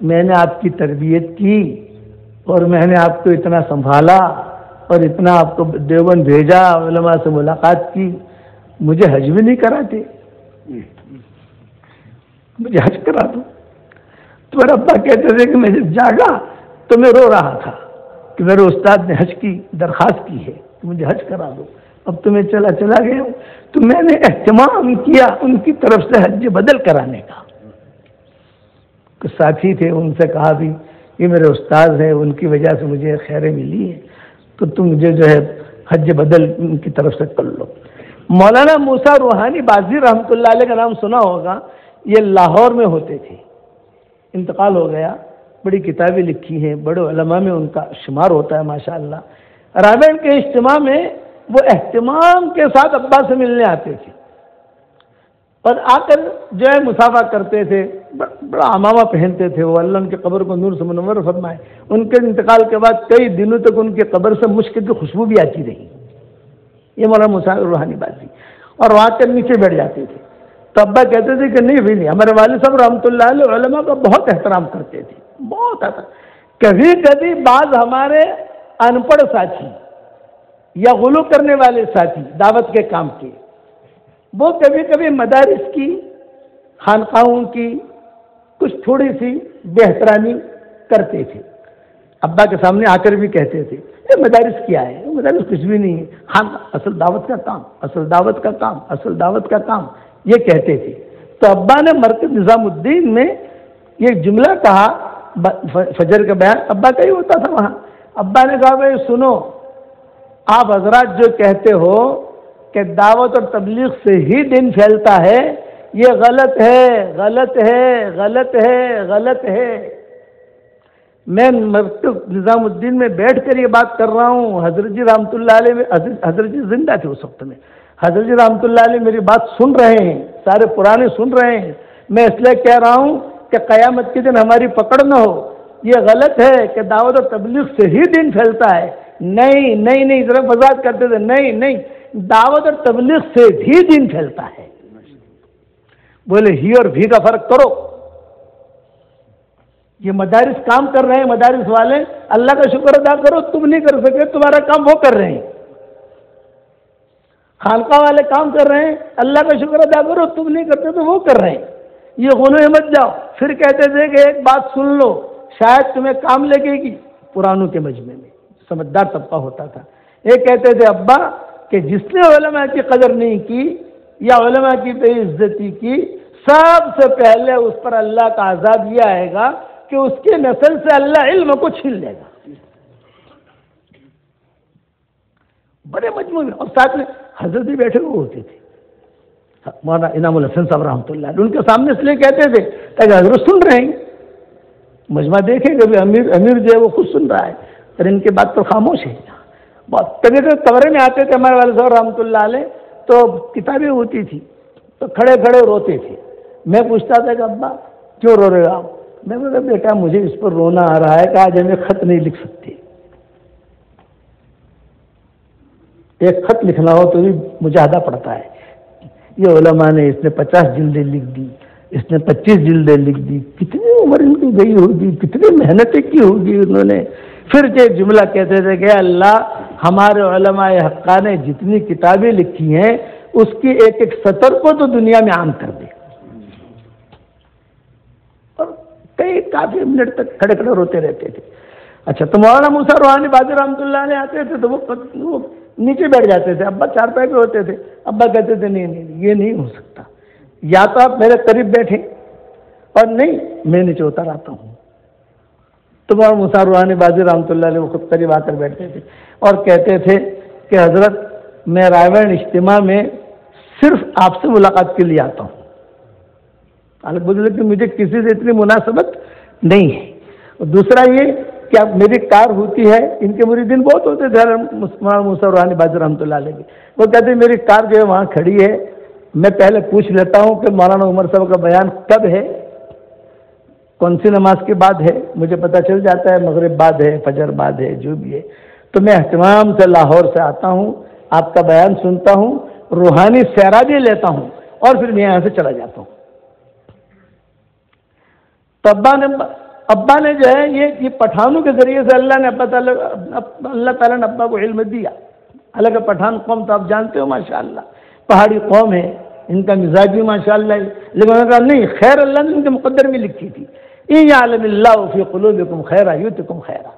میں نے آپ کی تربیت کی اور میں نے آپ کو اتنا سنبھالا اور اتنا آپ کو دیوبند بھیجا، علماء سے ملاقات کی، مجھے حج بھی نہیں کراتے، مجھے حج کرا دو. تو میرا ابا کہتے تھے کہ میں جب جاگا تو میں رو رہا تھا کہ میرے استاد نے حج کی درخواست کی ہے کہ مجھے حج کرا دو. اب تو میں چلا گیا ہوں. تو میں نے اہتمام کیا ان کی طرف سے حج بدل کرانے کا. کچھ ساتھی تھے ان سے کہا بھی یہ میرے استاد ہیں، ان کی وجہ سے مجھے خیریں ملی ہیں، تو تم مجھے جو ہے حج بدل ان کی طرف سے کر لو. مولانا موسیٰ روحانی بازی رحمۃ اللہ علیہ کا نام سنا ہوگا، یہ لاہور میں ہوتے تھے، انتقال ہو گیا. بڑی کتابیں لکھی ہیں، بڑے علماء میں ان کا شمار ہوتا ہے ماشاءاللہ. رائمنڈ کے اجتماع میں وہ اہتمام کے ساتھ ابا سے ملنے آتے تھے اور آ کر جو ہے مصافحہ کرتے تھے، بڑا عمامہ پہنتے تھے وہ، اللہ ان کے قبر کو نور سے منور فرمائے. ان کے انتقال کے بعد کئی دنوں تک ان کے قبر سے مشک کی خوشبو بھی آتی رہی. یہ مولانا موسیٰ روحانی بازی، اور وہاں کے نیچے بیٹھ جاتے تھے. تو ابا کہتے تھے کہ نہیں بھی نہیں، ہمارے والد صاحب رحمۃ اللہ علیہ علماء کا بہت احترام کرتے تھے، بہت احترام۔ کبھی کبھی بعض ہمارے ان پڑھ ساتھی یا غلو کرنے والے ساتھی دعوت کے کام کے، وہ کبھی کبھی مدارس کی، خانقاہوں کی کچھ تھوڑی سی بے احترامی کرتے تھے، ابا کے سامنے آ کر بھی کہتے تھے یہ مدارس کیا ہے، مدارس کچھ بھی نہیں ہے، ہم اصل دعوت کا کام، اصل دعوت کا کام، اصل دعوت کا کام، یہ کہتے تھے۔ تو ابا نے مرکز نظام الدین میں یہ جملہ کہا، فجر کا بیان ابا کا ہی ہوتا تھا وہاں۔ ابا نے کہا بھائی سنو، آپ حضرات جو کہتے ہو کہ دعوت اور تبلیغ سے ہی دین پھیلتا ہے، یہ غلط ہے، غلط ہے، غلط ہے، غلط ہے۔ میں مرکز نظام الدین میں بیٹھ کر یہ بات کر رہا ہوں، حضرت جی رحمۃ اللہ علیہ، حضرت جی زندہ تھے اس وقت میں، حضرت جی رحمۃ اللہ علیہ میری بات سن رہے ہیں، سارے پرانے سن رہے ہیں۔ میں اس لیے کہہ رہا ہوں کہ قیامت کے دن ہماری پکڑ نہ ہو، یہ غلط ہے کہ دعوت اور تبلیغ سے ہی دین پھیلتا ہے۔ نہیں نہیں نہیں، ذرا وضاحت کرتے تھے، نہیں نہیں، دعوت اور تبلیغ سے بھی دین پھیلتا ہے۔ بولے ہی اور بھی کا فرق کرو۔ یہ مدارس کام کر رہے ہیں، مدارس والے، اللہ کا شکر ادا کرو، تم نہیں کر سکے، تمہارا کام وہ کر رہے ہیں۔ خانقاہ والے کام کر رہے ہیں، اللہ کا شکر ادا کرو، تم نہیں کرتے تو وہ کر رہے ہیں۔ یہ غلو مت جاؤ۔ پھر کہتے تھے کہ ایک بات سن لو، شاید تمہیں کام لگے گی۔ پرانوں کے مجمع میں سمجھدار طبقہ ہوتا تھا، ایک کہتے تھے ابا کہ جس نے علماء کی قدر نہیں کی یا علماء کی بے عزتی کی، سب سے پہلے اس پر اللہ کا عذاب یہ آئے گا کہ اس کی نسل سے اللہ علم کو چھین لے گا۔ بڑے مجموعے میں، اور ساتھ میں حضرت بھی بیٹھے ہوئے ہوتے تھے، مولانا انعام الحسن صاحب رحمۃ اللہ علیہ، ان کے سامنے اس لیے کہتے تھے کہ حضرت سن رہے ہیں، مجمع دیکھیں کہ امیر جو ہے وہ خود سن رہا ہے، اور ان کے بات پر خاموش ہے۔ بہت کبھی کبھی کمرے میں آتے تھے ہمارے والد صاحب رحمۃ اللہ علیہ، تو کتابیں ہوتی تھی تو کھڑے کھڑے روتے تھے۔ میں پوچھتا تھا کہ ابا کیوں رو رہے ہو آپ؟ میں نے کہا بیٹا مجھے اس پر رونا آ رہا ہے کہ آج ہمیں خط نہیں لکھ سکتے، ایک خط لکھنا ہو تو بھی مجاہدہ پڑتا ہے۔ یہ علماء نے، اس نے 50 جلدیں لکھ دی، اس نے 25 جلدیں لکھ دی، کتنی عمر ان کی گئی ہوگی، کتنی محنتیں کی ہوگی انہوں نے۔ پھر ایک جملہ کہتے تھے کہ اللہ ہمارے علماء حقہ نے جتنی کتابیں لکھی ہیں اس کی ایک ایک سطر کو تو دنیا میں عام کر دے۔ اور کئی کافی منٹ تک کھڑے کھڑے روتے رہتے تھے۔ اچھا، تو مولانا موسیٰ روحانی بازی رحمۃ اللہ علیہ آتے تھے تو وہ نیچے بیٹھ جاتے تھے، ابا چارپائی پہ ہوتے تھے، ابا کہتے تھے نہیں نہیں یہ نہیں ہو سکتا، یا تو آپ میرے قریب بیٹھیں اور نہیں میں نیچے اتر آتا ہوں۔ تو مولانا موسیٰ روحانی بازی رحمۃ اللہ علیہ وہ خود قریب آ کر بیٹھتے تھے اور کہتے تھے کہ حضرت میں رائے بین اجتماع میں صرف آپ سے ملاقات کے لیے آتا ہوں، کہ مجھے کسی سے اتنی مناسبت نہیں ہے۔ اور دوسرا یہ کہ اب میری کار ہوتی ہے، ان کے مریدین بہت ہوتے تھے مولانا موسیٰ روحانی بازی رحمۃ اللہ علیہ کے، وہ کہتے ہیں میری کار جو ہے وہاں کھڑی ہے، میں پہلے پوچھ لیتا ہوں کہ مولانا عمر صاحب کا بیان کب ہے، کون سی نماز کے بعد ہے، مجھے پتہ چل جاتا ہے مغرب بعد ہے، فجر بعد ہے، جو بھی ہے، تو میں اہتمام سے لاہور سے آتا ہوں، آپ کا بیان سنتا ہوں، روحانی سیرا بھی لیتا ہوں اور پھر میں یہاں سے چلا جاتا ہوں۔ تو ابا نے جو ہے یہ پٹھانوں کے ذریعے سے اللہ تعالیٰ نے ابا کو علم دیا۔ حالانکہ پٹھان قوم تو آپ جانتے ہو ماشاءاللہ پہاڑی قوم ہے، ان کا مزاج بھی ماشاءاللہ ہے، لیکن انہوں نے کہا نہیں، خیر اللہ نے ان کے مقدر میں لکھی تھی، ان یعلم اللہ فی قلوبکم خیرا یؤتکم خیرا۔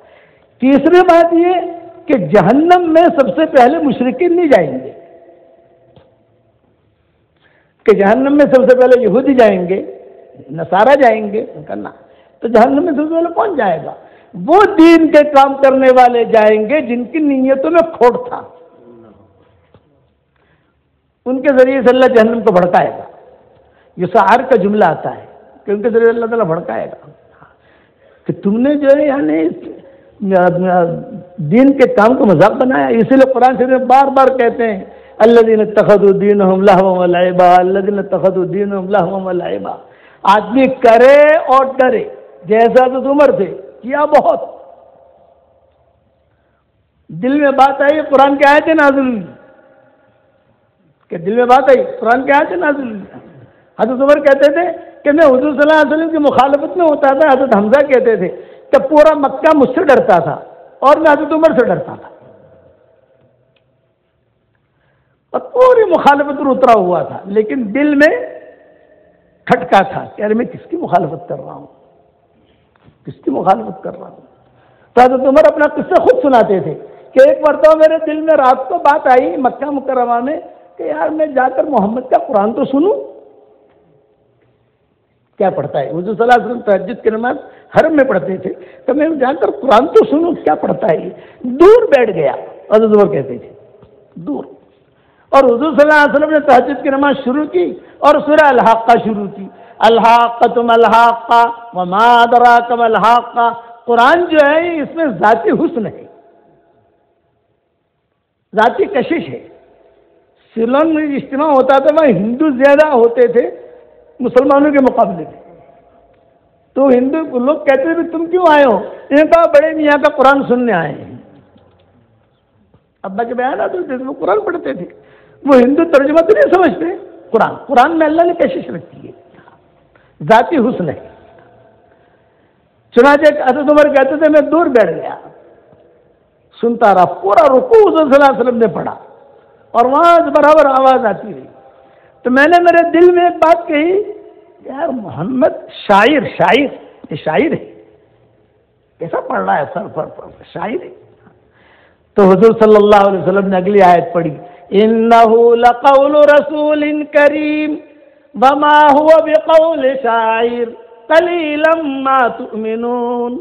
تیسری بات یہ کہ جہنم میں سب سے پہلے مشرکین نہیں جائیں گے، کہ جہنم میں سب سے پہلے یہودی جائیں گے، نصارہ جائیں گے، کرنا تو جہنم میں سب سے پہلے کون جائے گا؟ وہ دین کے کام کرنے والے جائیں گے جن کی نیتوں میں کھوٹ تھا، ان کے ذریعے سے اللہ جہنم کو بھڑکائے گا۔ یہ سعر کا جملہ آتا ہے کہ ان کے ذریعے اللہ تعالیٰ بھڑکائے گا کہ تم نے جو ہے یعنی دین کے کام کو مذاق بنایا۔ اسی لیے قرآن شریف میں بار بار کہتے ہیں الذین اتخذوا دینہم لہوا ولعبا، الذین اتخذوا دینہم لہوا ولعبا۔ آدمی کرے اور ڈرے، جیسا حضرت عمر تھے کیا بہت، دل میں بات آئی قرآن کی آیتیں نازل ہوئی، کہ دل میں بات آئی قرآن کی آیتیں نازل ہوئی، حضرت عمر کہتے تھے کہ میں حضور صلی اللہ علیہ وسلم کی مخالفت میں ہوتا تھا. حضرت حمزہ کہتے تھے کہ پورا مکہ مجھ سے ڈرتا تھا اور میں حضرت عمر سے ڈرتا تھا، اور پوری مخالفت پر اترا ہوا تھا، لیکن دل میں کھٹکا تھا کہ ارے میں کس کی مخالفت کر رہا ہوں، کس کی مخالفت کر رہا ہوں. تو حضرت عمر اپنا قصہ خود سناتے تھے کہ ایک مرتبہ میرے دل میں رات کو بات آئی مکہ مکرمہ میں کہ یار میں جا کر محمد کا قرآن تو سنوں، کیا پڑھتا ہے. حضور صلی اللہ علیہ وسلم تہجد کی نماز حرم میں پڑھتے تھے، تو میں جا کر قرآن تو سنوں کیا پڑھتا ہے. یہ دور بیٹھ گیا، حضرت عمر کہتے تھے دور. اور حضور صلی اللہ علیہ وسلم نے تہجد کی نماز شروع کی اور سورہ الحاقہ شروع کی. الحاقۃ ما الحاقہ وما ادراک ما الحاقہ. قرآن جو ہے اس میں ذاتی حسن ہے، ذاتی کشش ہے. سیلون میں اجتماع ہوتا تھا، وہاں ہندو زیادہ ہوتے تھے مسلمانوں کے مقابلے میں. تو ہندو لوگ کہتے تھے تم کیوں آئے ہو؟ انہوں نے کہا بڑے میاں کا قرآن سننے آئے ہیں. ابا کے بیان آتے تھے وہ قرآن پڑھتے تھے. وہ ہندو ترجمہ تو نہیں سمجھتے. قرآن میں اللہ نے کشش رکھی ہے، ذاتی حسن ہے. چنانچہ حضرت عمر کہتے تھے میں دور بیٹھ گیا، سنتا رہا. پورا رکوع حضور صلی اللہ علیہ وسلم نے پڑھا اور وہاں برابر آواز آتی رہی. تو میں نے میرے دل میں ایک بات کہی، یار محمد شاعر یہ شاعر ہے، کیسا پڑھ رہا ہے سر پر شاعر ہے. تو حضور صلی اللہ علیہ وسلم نے اگلی آیت پڑھی، انہ لقول رسول کریم وما هو بقول شاعر قلیلا ما تؤمنون.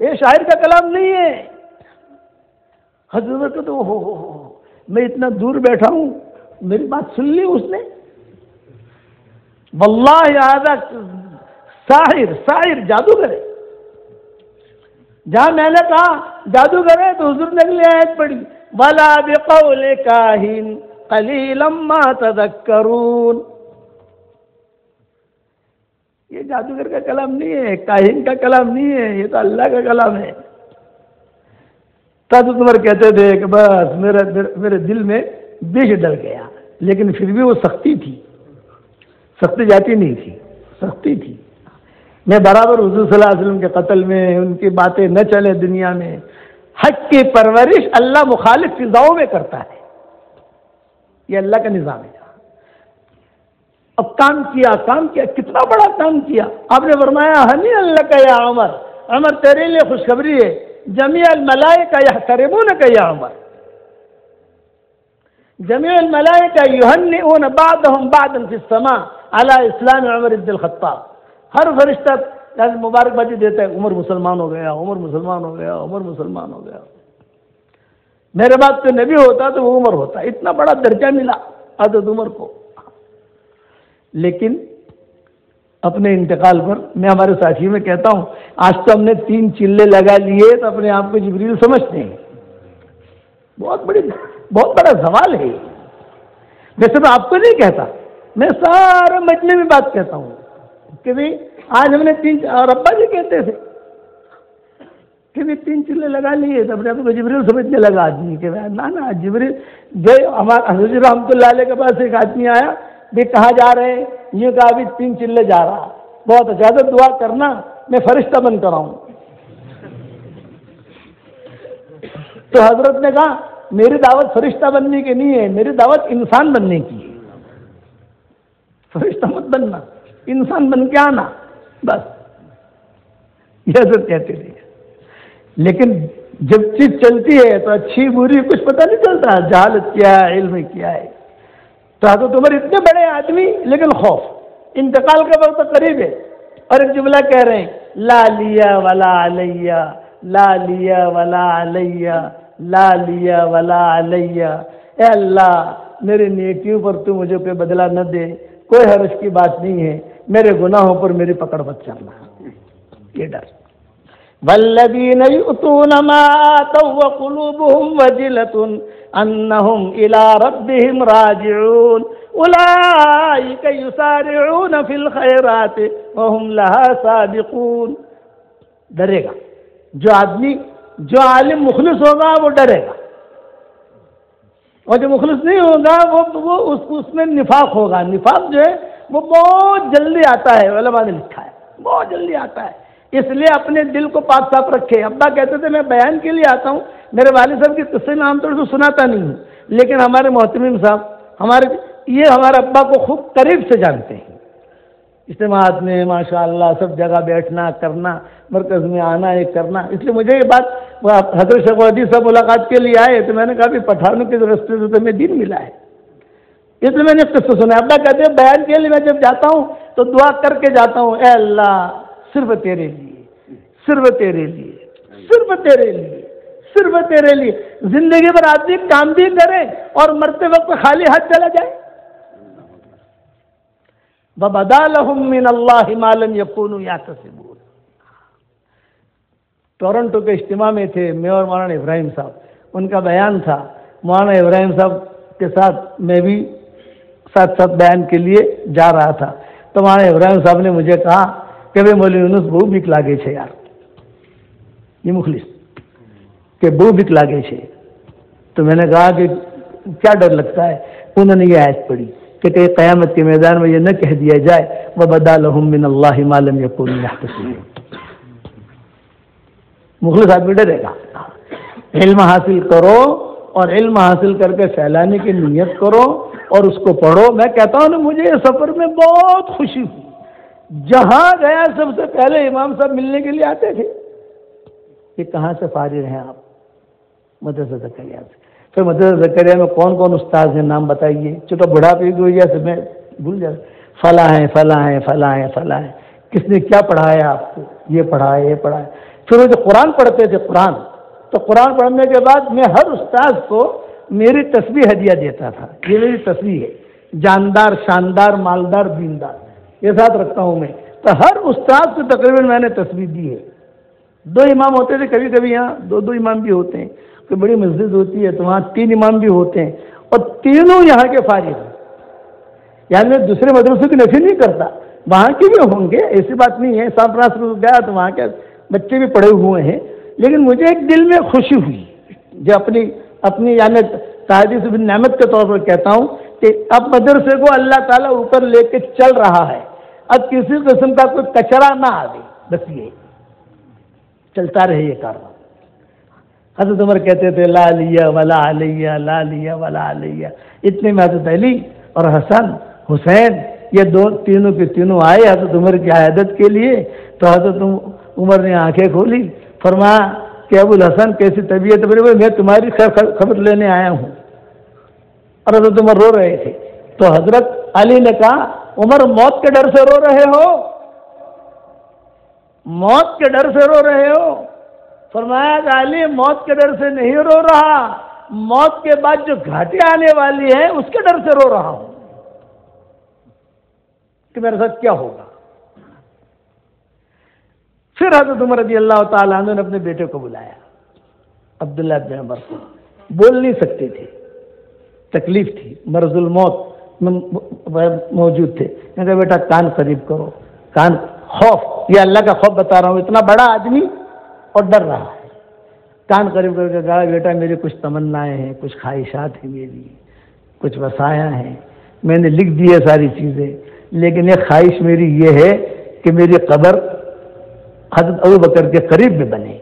یہ شاعر کا کلام نہیں ہے. حضرت کو تو میں اتنا دور بیٹھا ہوں، میری بات سن لی اس نے. واللہ هذا ساحر جادوگر ہے. جہاں میں نے کہا جادوگر ہے تو حضور نے اگلی آیت پڑھی، ولا بقول کاہن قلیلا ما تذکرون. یہ جادوگر کا کلام نہیں ہے، کاہن کا کلام نہیں ہے، یہ تو اللہ کا کلام ہے. حضرت عمر کہتے تھے کہ بس میرے دل میں بیش ڈر گیا، لیکن پھر بھی وہ سختی تھی، سختی جاتی نہیں تھی، سختی تھی. میں برابر حضور صلی اللہ علیہ وسلم کے قتل میں ان کی باتیں نہ چلے دنیا میں. حق کی پرورش اللہ مخالف فضاؤں میں کرتا ہے، یہ اللہ کا نظام ہے. اب کام کیا، کتنا بڑا کام کیا. آپ نے فرمایا ہنی اللہ کا یا عمر، عمر تیرے لیے خوشخبری ہے، جمیع الملائکہ یحترمونک یا عمر. جمیع الملائکہ یہنئون بعضهم بعضا فی السماء علی اسلام عمر بن الخطاب. ہر فرشتہ مبارکبادی دیتا ہے، عمر مسلمان ہو گیا، عمر مسلمان ہو گیا، عمر مسلمان ہو گیا. میرے بعد تو نبی ہوتا تو وہ عمر ہوتا. اتنا بڑا درجہ ملا حضرت عمر کو. لیکن اپنے انتقال پر میں ہمارے ساتھیوں میں کہتا ہوں، آج تو ہم نے 3 چلے لگا لیے تو اپنے آپ کو جبریل سمجھتے ہیں. بہت بڑا سوال ہے. ویسے میں آپ کو نہیں کہتا، میں سارے مجمع میں بات کہتا ہوں کہ بھائی آج ہم نے 3 اور ابا جی کہتے تھے کہ بھی 3 چلے لگا لیے تو اپنے آپ کو جبریل سمجھنے لگا آدمی کہ نا جبریل. جو ہمارا حضرت رحمۃ اللہ علیہ کے پاس ایک آدمی آیا، بھی کہاں جا رہے ہیں؟ یہ کہا ابھی 3 چلے جا رہا. بہت زیادہ دعا کرنا میں فرشتہ بن کر آؤں. تو حضرت نے کہا میری دعوت فرشتہ بننے کی نہیں ہے، میری دعوت انسان بننے کی ہے. فرشتہ مت بننا، انسان بن کے آنا بس. یہ حضرت کہتے تھے. لیکن جب چیز چلتی ہے تو اچھی بری کچھ پتہ نہیں چلتا، جہالت کیا ہے، علم کیا ہے. تو حضرت عمر اتنے بڑے آدمی لیکن خوف. انتقال کا وقت قریب ہے اور ایک جملہ کہہ رہے ہیں، لا لیا ولا علیہ، لا لیا ولا علیہ، لا لیا ولا علیہ. اے اللہ میرے نیکیوں پر تو مجھے کوئی بدلہ نہ دے، کوئی حرج کی بات نہیں ہے، میرے گناہوں پر میری پکڑ مت کرنا. یہ ڈر. والذین یؤتون ما آتوا وقلوبهم وجلة انہم الی ربہم راجعون اولئک یسارعون فی الخیرات وہم لہا سابقون. ڈرے گا جو آدمی، جو عالم مخلص ہوگا وہ ڈرے گا، اور جو مخلص نہیں ہوگا وہ اس میں نفاق ہوگا. نفاق جو ہے وہ بہت جلدی آتا ہے، علماء نے لکھا ہے بہت جلدی آتا ہے. اس لیے اپنے دل کو پاک صاف رکھے. ابا کہتے تھے میں بیان کے لیے آتا ہوں، میرے والد صاحب کی قصے میں عام طور سے سناتا نہیں ہوں، لیکن ہمارے محتمم صاحب یہ ہمارے ابا کو خوب قریب سے جانتے ہیں. اجتماعات میں ماشاءاللہ سب جگہ بیٹھنا کرنا، مرکز میں آنا یہ کرنا. اس لیے مجھے یہ بات حضرت شیخ الحدیث صاحب ملاقات کے لیے آئے تو میں نے کہا بھی پٹھانوں کے راستے سے تمہیں دین ملا ہے. اس لیے میں نے قصہ سنا. ابا کہتے ہیں بیان کے لیے میں جب جاتا ہوں تو دعا کر کے جاتا ہوں، اے اللہ صرف تیرے لیے، صرف تیرے لیے، صرف تیرے لیے، صرف تیرے لیے. زندگی بھر آدمی کام بھی کرے اور مرتے وقت خالی ہاتھ چلا جائے. وَبَدَا لَهُم مِّنَ اللَّهِ مَا لَمْ يَكُونُوا يَحْتَسِبُونَ. ٹورنٹو کے اجتماع میں تھے میں اور مولانا ابراہیم صاحب، ان کا بیان تھا. مولانا ابراہیم صاحب کے ساتھ میں بھی ساتھ بیان کے لیے جا رہا تھا. تو مولانا ابراہیم صاحب نے مجھے کہا کہ بھائی مولوی یونس بہو بیک لاگے چھے یار، یہ مخلص کہ بہو بیک لاگے چھے. تو میں نے کہا کہ کیا ڈر لگتا ہے؟ انہوں نے یہ آیت پڑھی کہ کہیں قیامت کے میدان میں یہ نہ کہہ دیا جائے وَبَدَا لَهُم مِّنَ اللَّهِ مَا لَمْ يَكُونُوا يَحْتَسِبُونَ. مخلص آدمی ڈرے گا. علم حاصل کرو اور علم حاصل کر کے پھیلانے کی نیت کرو اور اس کو پڑھو. میں کہتا ہوں نا مجھے اس سفر میں بہت خوشی ہوئی. جہاں گیا سب سے پہلے امام صاحب ملنے کے لیے آتے تھے کہ کہاں سے فارغ ہیں آپ؟ مدرسہ زکریا سے. پھر مدرسہ زکریا میں کون کون استاد ہیں نام بتائیے. چونکہ بڑھاپے کی وجہ سے میں بھول جاتا، فلاں ہیں فلاں ہیں فلاں ہیں فلاں ہیں. کس نے کیا پڑھایا آپ کو؟ یہ پڑھایا یہ پڑھایا. پھر وہ جو قرآن پڑھتے تھے قرآن، تو قرآن پڑھنے کے بعد میں ہر استاد کو میری تسبیح ہدیہ دیتا تھا. یہ میری تسبیح ہے، جاندار شاندار مالدار دیندار، یہ ساتھ رکھتا ہوں میں. تو ہر استاد کو تقریباً میں نے تسبیح دی ہے. 2 امام ہوتے تھے، کبھی کبھی یہاں 2 امام بھی ہوتے ہیں. کوئی بڑی مسجد ہوتی ہے تو وہاں 3 امام بھی ہوتے ہیں اور تینوں یہاں کے فارغ ہیں. یعنی میں دوسرے مدرسوں کی نفی نہیں کرتا، وہاں کے بھی ہوں گے، ایسی بات نہیں ہے. سان فرانسسکو گیا تو وہاں کے بچے بھی پڑھے ہوئے ہیں. لیکن مجھے ایک دل میں خوشی ہوئی جو اپنی یعنی تعدیث بن نعمت کے طور پر کہتا ہوں کہ اب مدرسے کو اللہ تعالیٰ اوپر لے کے چل رہا ہے. اب کسی قسم کا کوئی کچرا نہ آئے، بس یہ چلتا رہے یہ کارواں. حضرت عمر کہتے تھے لا علیہ ولا علیہ لا علیہ ولا علیہ. اتنے میں حضرت علی اور حسن حسین یہ تینوں کے تینوں آئے حضرت عمر کی عیادت کے لیے. تو حضرت عمر نے آنکھیں کھولی، فرمایا کہ ابو الحسن کیسی طبیعت؟ میں تمہاری خبر لینے آیا ہوں. اور حضرت عمر رو رہے تھے. تو حضرت علی نے کہا عمر موت کے ڈر سے رو رہے ہو؟ موت کے ڈر سے رو رہے ہو؟ فرمایا کہ علی موت کے ڈر سے نہیں رو رہا، موت کے بعد جو گھاٹی آنے والی ہے اس کے ڈر سے رو رہا ہوں کہ میرے ساتھ کیا ہوگا. پھر حضرت عمر رضی اللہ تعالیٰ عنہ نے اپنے بیٹے کو بلایا، عبداللہ بن عمر کو. بول نہیں سکتے تھے، تکلیف تھی، مرض الموت موجود تھے. میں نے کہا بیٹا کان قریب کرو، کان خوف، یہ اللہ کا خوف بتا رہا ہوں. اتنا بڑا آدمی اور ڈر رہا ہے. کان قریب کر کے کہا بیٹا میری کچھ تمنائیں ہیں، کچھ خواہشات ہیں، میری کچھ وصایا ہیں، میں نے لکھ دی ہے ساری چیزیں. لیکن یہ خواہش میری یہ ہے کہ میری قبر حضرت ابوبکر کے قریب میں بنے،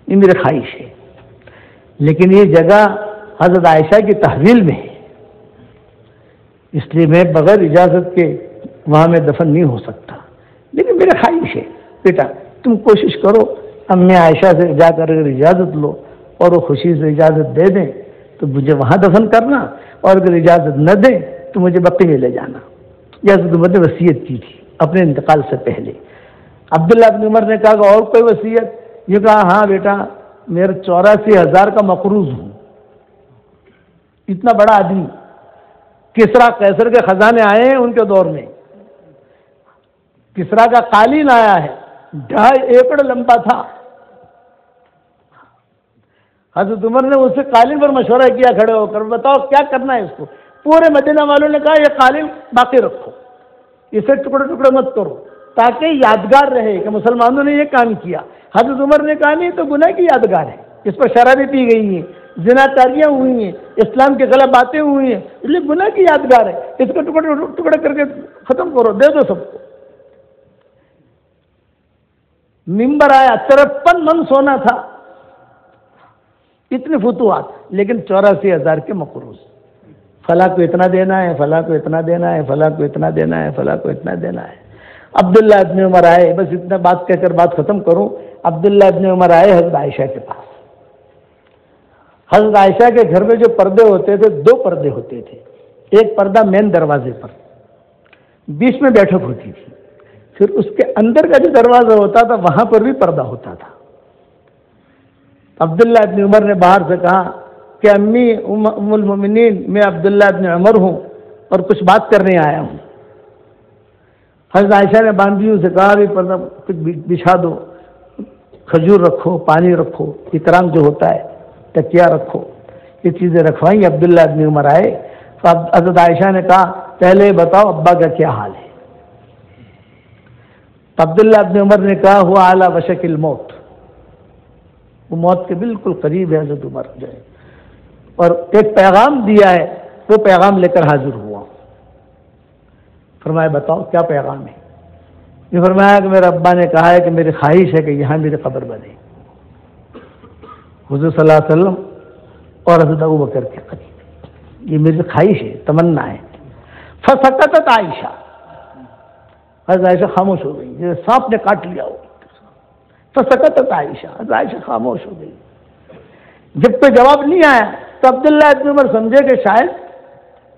یہ میری خواہش ہے. لیکن یہ جگہ حضرت عائشہ کی تحویل میں ہے، اس لیے میں بغیر اجازت کے وہاں میں دفن نہیں ہو سکتا. لیکن میری خواہش ہے بیٹا تم کوشش کرو، امی عائشہ سے جا کر اگر اجازت لو اور وہ خوشی سے اجازت دے دیں تو مجھے وہاں دفن کرنا، اور اگر اجازت نہ دیں تو مجھے بقی میں لے جانا. یہ حضرت عمر نے وصیت کی تھی اپنے انتقال سے پہلے. عبداللہ بن عمر نے کہا کہ اور کوئی وصیت؟ یہ کہا ہاں بیٹا میرا 84,000 کا مقروض ہوں. اتنا بڑا آدمی، کسرا قیصر کے خزانے آئے ہیں ان کے دور میں. کسرا کا قالین آیا ہے 2.5 ایکڑ لمبا تھا. حضرت عمر نے اس سے قالین پر مشورہ کیا کھڑے ہو کر، بتاؤ کیا کرنا ہے اس کو. پورے مدینہ والوں نے کہا یہ قالین باقی رکھو، اسے ٹکڑے ٹکڑے مت کرو تاکہ یادگار رہے کہ مسلمانوں نے یہ کام کیا. حضرت عمر نے کہا نہیں تو گناہ کی یادگار ہے، اس پر شرابیں پی گئی ہیں، زناکاریاں ہوئی ہیں، اسلام کی غلط باتیں ہوئی ہیں، اس لیے گناہ کی یادگار ہے، اس کو ٹکڑے کر کے ختم کرو، دے دو سب کو۔ ممبر آیا، 53 من سونا تھا، اتنے فتوحات، لیکن 84,000 کے مقروض، فلاں کو اتنا دینا ہے، فلاں کو اتنا دینا ہے، فلاں کو اتنا دینا ہے، فلاں کو اتنا دینا ہے۔ عبداللہ ابن عمر آئے، بس اتنا بات کہہ کر بات ختم کروں، عبداللہ ابن عمر آئے حضرت عائشہ کے پاس۔ حضرت عائشہ کے گھر میں جو پردے ہوتے تھے 2 پردے ہوتے تھے، ایک پردہ مین دروازے پر، بیچ میں بیٹھک ہوتی تھی، پھر اس کے اندر کا جو دروازہ ہوتا تھا وہاں پر بھی پردہ ہوتا تھا۔ عبداللہ ابن عمر نے باہر سے کہا کہ امی ام المومنین، میں عبداللہ ابن عمر ہوں اور کچھ بات کرنے آیا ہوں۔ حضرت عائشہ نے باندھیوں سے کہا بھی پردہ کچھ بچھا دو، کھجور رکھو، پانی رکھو، اکرام جو ہوتا ہے، تکیا رکھو، یہ چیزیں رکھوائیں۔ عبداللہ ابن عمر آئے، حضرت عائشہ نے کہا پہلے بتاؤ ابا کا کیا حال ہے؟ عبداللہ ابن عمر نے کہا ہوا اعلی وشک الموت، وہ موت کے بالکل قریب ہے حضرت عمر جو ہے، اور ایک پیغام دیا ہے، وہ پیغام لے کر حاضر ہوا۔ فرمایا بتاؤ کیا پیغام ہے؟ یہ فرمایا کہ میرے ابا نے کہا ہے کہ میری خواہش ہے کہ یہاں میری قبر بنے، حضور صلی اللہ علیہ وسلم اور حضرت ابوبکر کے قریب، یہ میری خواہش ہے، تمنا ہے۔ فسکتت عائشہ، حضرت عائشہ خاموش ہو گئی، جیسے سانپ نے کاٹ لیا ہو۔ فسکتت عائشہ، حضرت عائشہ خاموش ہو گئی۔ جب کوئی جواب نہیں آیا تو عبداللہ ابن عمر سمجھے کہ شاید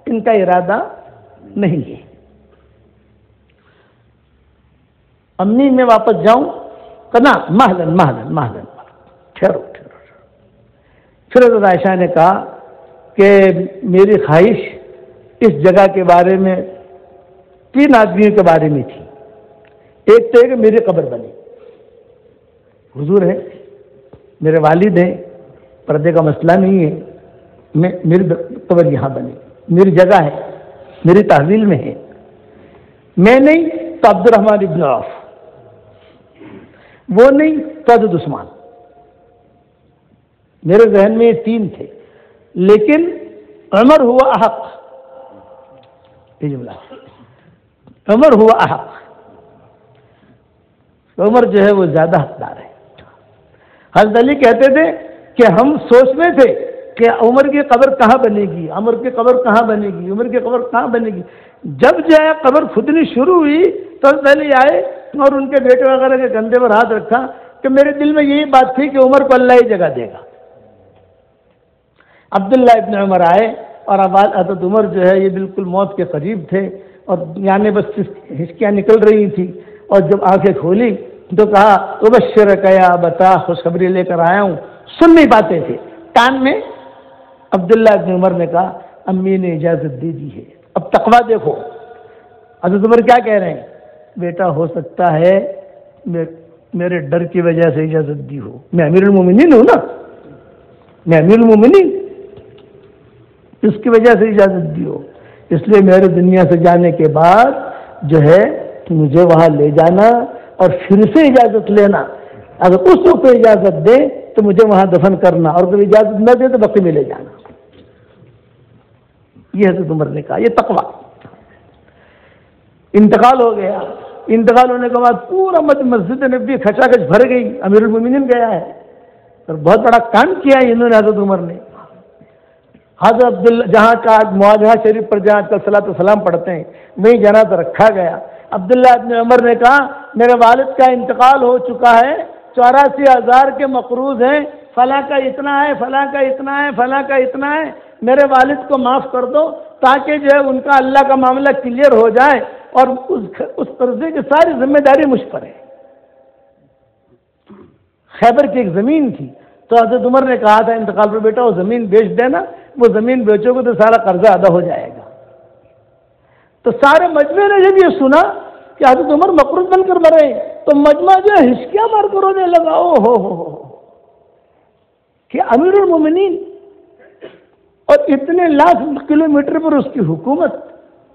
ان کا ارادہ نہیں ہے۔ امی میں واپس جاؤں کہنا مہلن مہلن مہلن، ٹھہرو ٹھہرو۔ پھر حضرت عائشہ نے کہا کہ میری خواہش اس جگہ کے بارے میں 3 آدمیوں کے بارے میں تھی، ایک تو ہے کہ میری قبر بنے، حضور ہے، میرے والد ہیں، پردے کا مسئلہ نہیں ہے، میری قبر یہاں بنے، میری جگہ ہے، میری تحویل میں ہے، میں نہیں تو عبد الرحمن ابن عوف، وہ نہیں تو حضرت عثمان۔ میرے ذہن میں یہ 3 تھے، لیکن عمر ہوا احق، یہ جملہ عمر ہوا احق، عمر جو ہے وہ زیادہ حقدار ہے۔ حضرت علی کہتے تھے کہ ہم سوچتے تھے کہ عمر کی قبر کہاں بنے گی، عمر کی قبر کہاں بنے گی، عمر کی قبر کہاں بنے گی۔ جب جو ہے قبر کھدنی شروع ہوئی تو حضرت علی آئے اور ان کے بیٹے وغیرہ کے کندھے پر ہاتھ رکھا کہ میرے دل میں یہی بات تھی کہ عمر کو اللہ ہی جگہ دے گا۔ عبداللہ ابن عمر آئے اور حضرت عمر جو ہے یہ بالکل موت کے قریب تھے اور یعنی بس ہچکیاں نکل رہی تھی، اور جب آنکھیں کھولی تو کہا ابشرک یا ابتا، خوشخبری لے کر آیا ہوں۔ سن نہیں پاتے تھے، کان میں عبداللہ ابن عمر نے کہا امی نے اجازت دے دی ہے۔ اب تقویٰ دیکھو، حضرت عمر کیا کہہ رہے ہیں؟ بیٹا ہو سکتا ہے میرے ڈر کی وجہ سے اجازت دی ہو، میں امیر المومنین ہوں نا، میں امیر المومنین، اس کی وجہ سے اجازت دی ہو، اس لیے میرے دنیا سے جانے کے بعد جو ہے مجھے وہاں لے جانا اور پھر سے اجازت لینا، اگر اس وقت اجازت دے تو مجھے وہاں دفن کرنا، اور اگر اجازت نہ دے تو بقی میں لے جانا۔ یہ حضرت عمر نے کہا، یہ تقویٰ۔ انتقال ہو گیا، انتقال ہونے کے بعد پورا مسجد نبوی کھچا کھچ بھر گئی، امیر المومنین گیا ہے، اور بہت بڑا کام کیا ہے انہوں نے، حضرت عمر نے۔ حضرت عبداللہ جہاں کا مواجہہ شریف پر جہاں کا صلاۃ والسلام پڑھتے ہیں وہیں جنازہ رکھا گیا۔ عبداللہ ابن عمر نے کہا میرے والد کا انتقال ہو چکا ہے، 84,000 کے مقروض ہیں، فلاں کا اتنا ہے، فلاں کا اتنا ہے، فلاں کا اتنا ہے، میرے والد کو معاف کر دو تاکہ جو ہے ان کا اللہ کا معاملہ کلیئر ہو جائے، اور اس قرضے کی ساری ذمہ داری مجھ پر ہے۔ خیبر کی ایک زمین تھی، تو حضرت عمر نے کہا تھا انتقال پر بیٹا وہ زمین بیچ دینا، وہ زمین بیچو گے تو سارا قرضہ ادا ہو جائے گا۔ تو سارے مجمع نے جب یہ سنا کہ حضرت عمر مقروض بن کر مرے تو مجمع جو ہے ہچکیاں مار کر رونے لگا، او ہو کہ امیر المومنین اور اتنے لاکھ کلومیٹر پر اس کی حکومت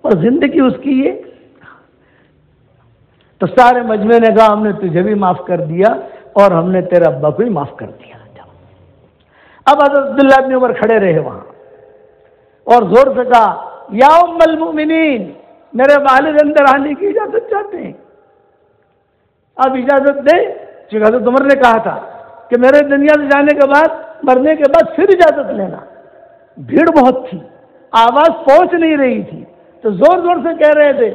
اور زندگی اس کی یہ۔ تو سارے مجمع نے کہا ہم نے تجھے بھی معاف کر دیا اور ہم نے تیرے ابا کو بھی معاف کر دیا۔ اب حضرت عبداللہ ابن عمر کھڑے رہے وہاں اور زور سے کہا یا ام المؤمنین، میرے والد اندر آنے کی اجازت چاہتے ہیں، اب اجازت دے، چونکہ حضرت عمر نے کہا تھا کہ میرے دنیا سے جانے کے بعد، مرنے کے بعد پھر اجازت لینا۔ بھیڑ بہت تھی، آواز پہنچ نہیں رہی تھی، تو زور زور سے کہہ رہے تھے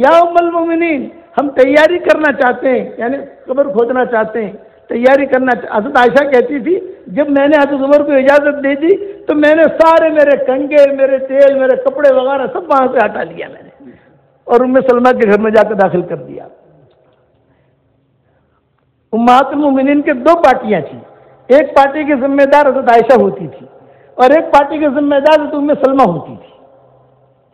یا ام المؤمنین، ہم تیاری کرنا چاہتے ہیں، یعنی قبر کھودنا چاہتے ہیں، تیاری کرنا حضرت عائشہ کہتی تھی جب میں نے حضرت عمر کو اجازت دے دی تو میں نے سارے میرے کنگے، میرے تیل، میرے کپڑے وغیرہ سب وہاں سے ہٹا لیا میں نے، اور ام سلمہ کے گھر میں جا کر داخل کر دیا۔ امہات المومنین کے دو پارٹیاں تھیں، ایک پارٹی کی ذمہ دار حضرت عائشہ ہوتی تھی اور ایک پارٹی کی ذمہ دار حضرت ام سلمہ ہوتی تھی۔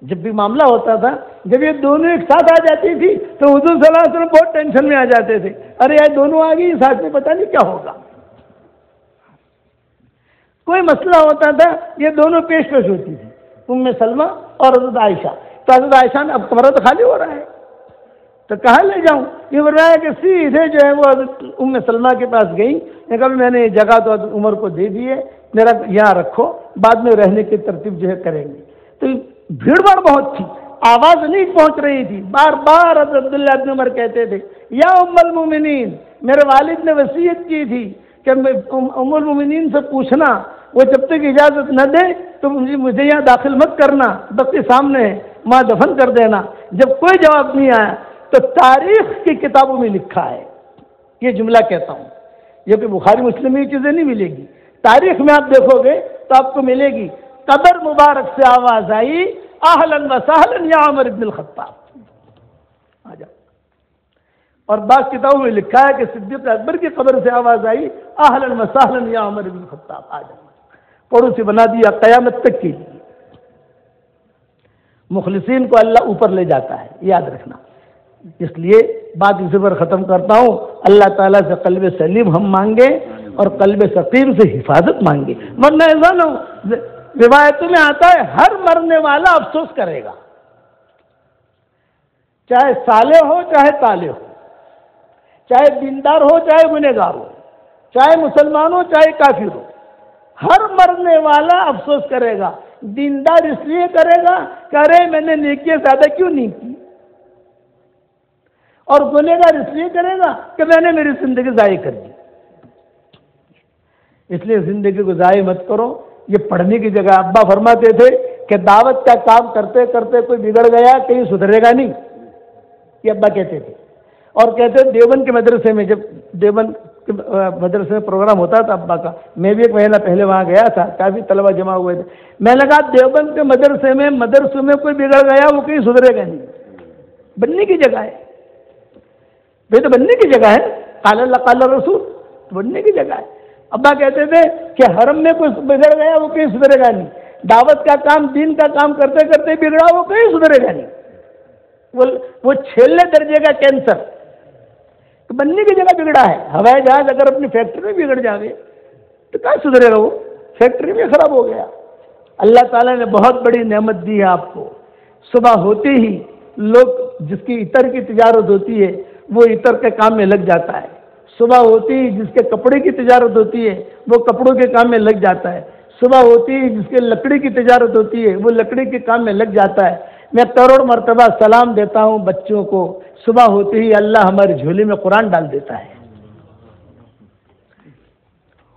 جب بھی معاملہ ہوتا تھا، جب یہ دونوں ایک ساتھ آ جاتی تھی تو حضور صلی اللہ علیہ وسلم بہت ٹینشن میں آ جاتے تھے، ارے یہ دونوں آ گئی ساتھ میں، پتہ نہیں کیا ہوگا۔ کوئی مسئلہ ہوتا تھا یہ دونوں پیش پیش ہوتی تھی، ام سلمہ اور حضرت عائشہ۔ تو حضرت عائشہ نے اب کمرہ تو خالی ہو رہا ہے تو کہاں لے جاؤں، یہ فرمایا کہ سیدھے جو ہے وہ حضرت ام سلمہ کے پاس گئی، نے کہا میں نے یہ جگہ تو حضرت عمر کو دے دی ہے، میرا یہاں رکھو، بعد میں رہنے کی ترتیب جو ہے کریں گے۔ تو بھیڑ بھاڑ بہت تھی، آواز نہیں پہنچ رہی تھی، بار بار حضرت عبداللہ ابن عمر کہتے تھے یا ام المومنین، میرے والد نے وصیت کی تھی کہ ام المومنین سے پوچھنا، وہ جب تک اجازت نہ دے تو مجھے یہاں داخل مت کرنا، بستی سامنے ہے، وہاں دفن کر دینا۔ جب کوئی جواب نہیں آیا تو تاریخ کی کتابوں میں لکھا ہے، یہ جملہ کہتا ہوں، یہ کہ بخاری مسلم میں یہ چیزیں نہیں ملے گی، تاریخ میں آپ دیکھو گے تو آپ کو ملے گی، قبر مبارک سے آواز آئی اہلاً و سہلاً یا عمر ابن الخطاب، آ جاؤ۔ اور بعض کتابوں میں لکھا ہے کہ صدیق اکبر کی قبر سے آواز آئی اہلاً و سہلاً یا عمر ابن الخطاب، آ جاؤ۔ پڑوسی بنا دیا قیامت تک کے لیے۔ مخلصین کو اللہ اوپر لے جاتا ہے، یاد رکھنا۔ اس لیے بات اسی پر ختم کرتا ہوں، اللہ تعالیٰ سے قلب سلیم ہم مانگے اور قلب سقیم سے حفاظت مانگے، ورنہ ایسا نہ ہو، روایتوں میں آتا ہے ہر مرنے والا افسوس کرے گا، چاہے صالح ہو چاہے طالح ہو، چاہے دیندار ہو چاہے گنہگار ہو، چاہے مسلمان ہو چاہے کافر ہو، ہر مرنے والا افسوس کرے گا۔ دیندار اس لیے کرے گا کہ ارے میں نے نیکیاں زیادہ کیوں نہیں کی، اور گنہگار اس لیے کرے گا کہ میں نے میری زندگی ضائع کر دی۔ اس لیے زندگی کو ضائع مت کرو، یہ پڑھنے کی جگہ۔ ابا فرماتے تھے کہ دعوت کا کام کرتے کرتے کوئی بگڑ گیا کہیں سدھرے گا نہیں، یہ ابا کہتے تھے۔ اور کہتے تھے دیوبند کے مدرسے میں، جب دیوبند کے مدرسے میں پروگرام ہوتا تھا ابا کا، میں بھی ایک مہینہ پہلے وہاں گیا تھا، کافی طلبہ جمع ہوئے تھے، میں نے کہا دیوبند کے مدرسوں میں کوئی بگڑ گیا وہ کہیں سدھرے گا نہیں، بننے کی جگہ ہے، بھائی تو بننے کی جگہ ہے، قال اللہ قال رسول، بننے کی جگہ ہے۔ ابا کہتے تھے کہ حرم میں کوئی بگڑ گیا وہ کہیں سدھرے گا نہیں، دعوت کا کام، دین کا کام کرتے کرتے بگڑا وہ کہیں سدھرے گا نہیں، وہ چھیلنے درجے کا کینسر بننے کی جگہ بگڑا ہے۔ ہوائی جہاز اگر اپنی فیکٹری میں بگڑ جاوے تو کہاں سدھرے گا، وہ فیکٹری میں خراب ہو گیا۔ اللہ تعالیٰ نے بہت بڑی نعمت دی ہے آپ کو، صبح ہوتے ہی لوگ، جس کی عطر کی تجارت ہوتی ہے وہ عطر کے کام میں لگ جاتا ہے، صبح ہوتی ہی جس کے کپڑے کی تجارت ہوتی ہے وہ کپڑوں کے کام میں لگ جاتا ہے، صبح ہوتی ہی جس کے لکڑی کی تجارت ہوتی ہے وہ لکڑی کے کام میں لگ جاتا ہے۔ میں کروڑ مرتبہ سلام دیتا ہوں بچوں کو، صبح ہوتے ہی اللہ ہماری جھولی میں قرآن ڈال دیتا ہے،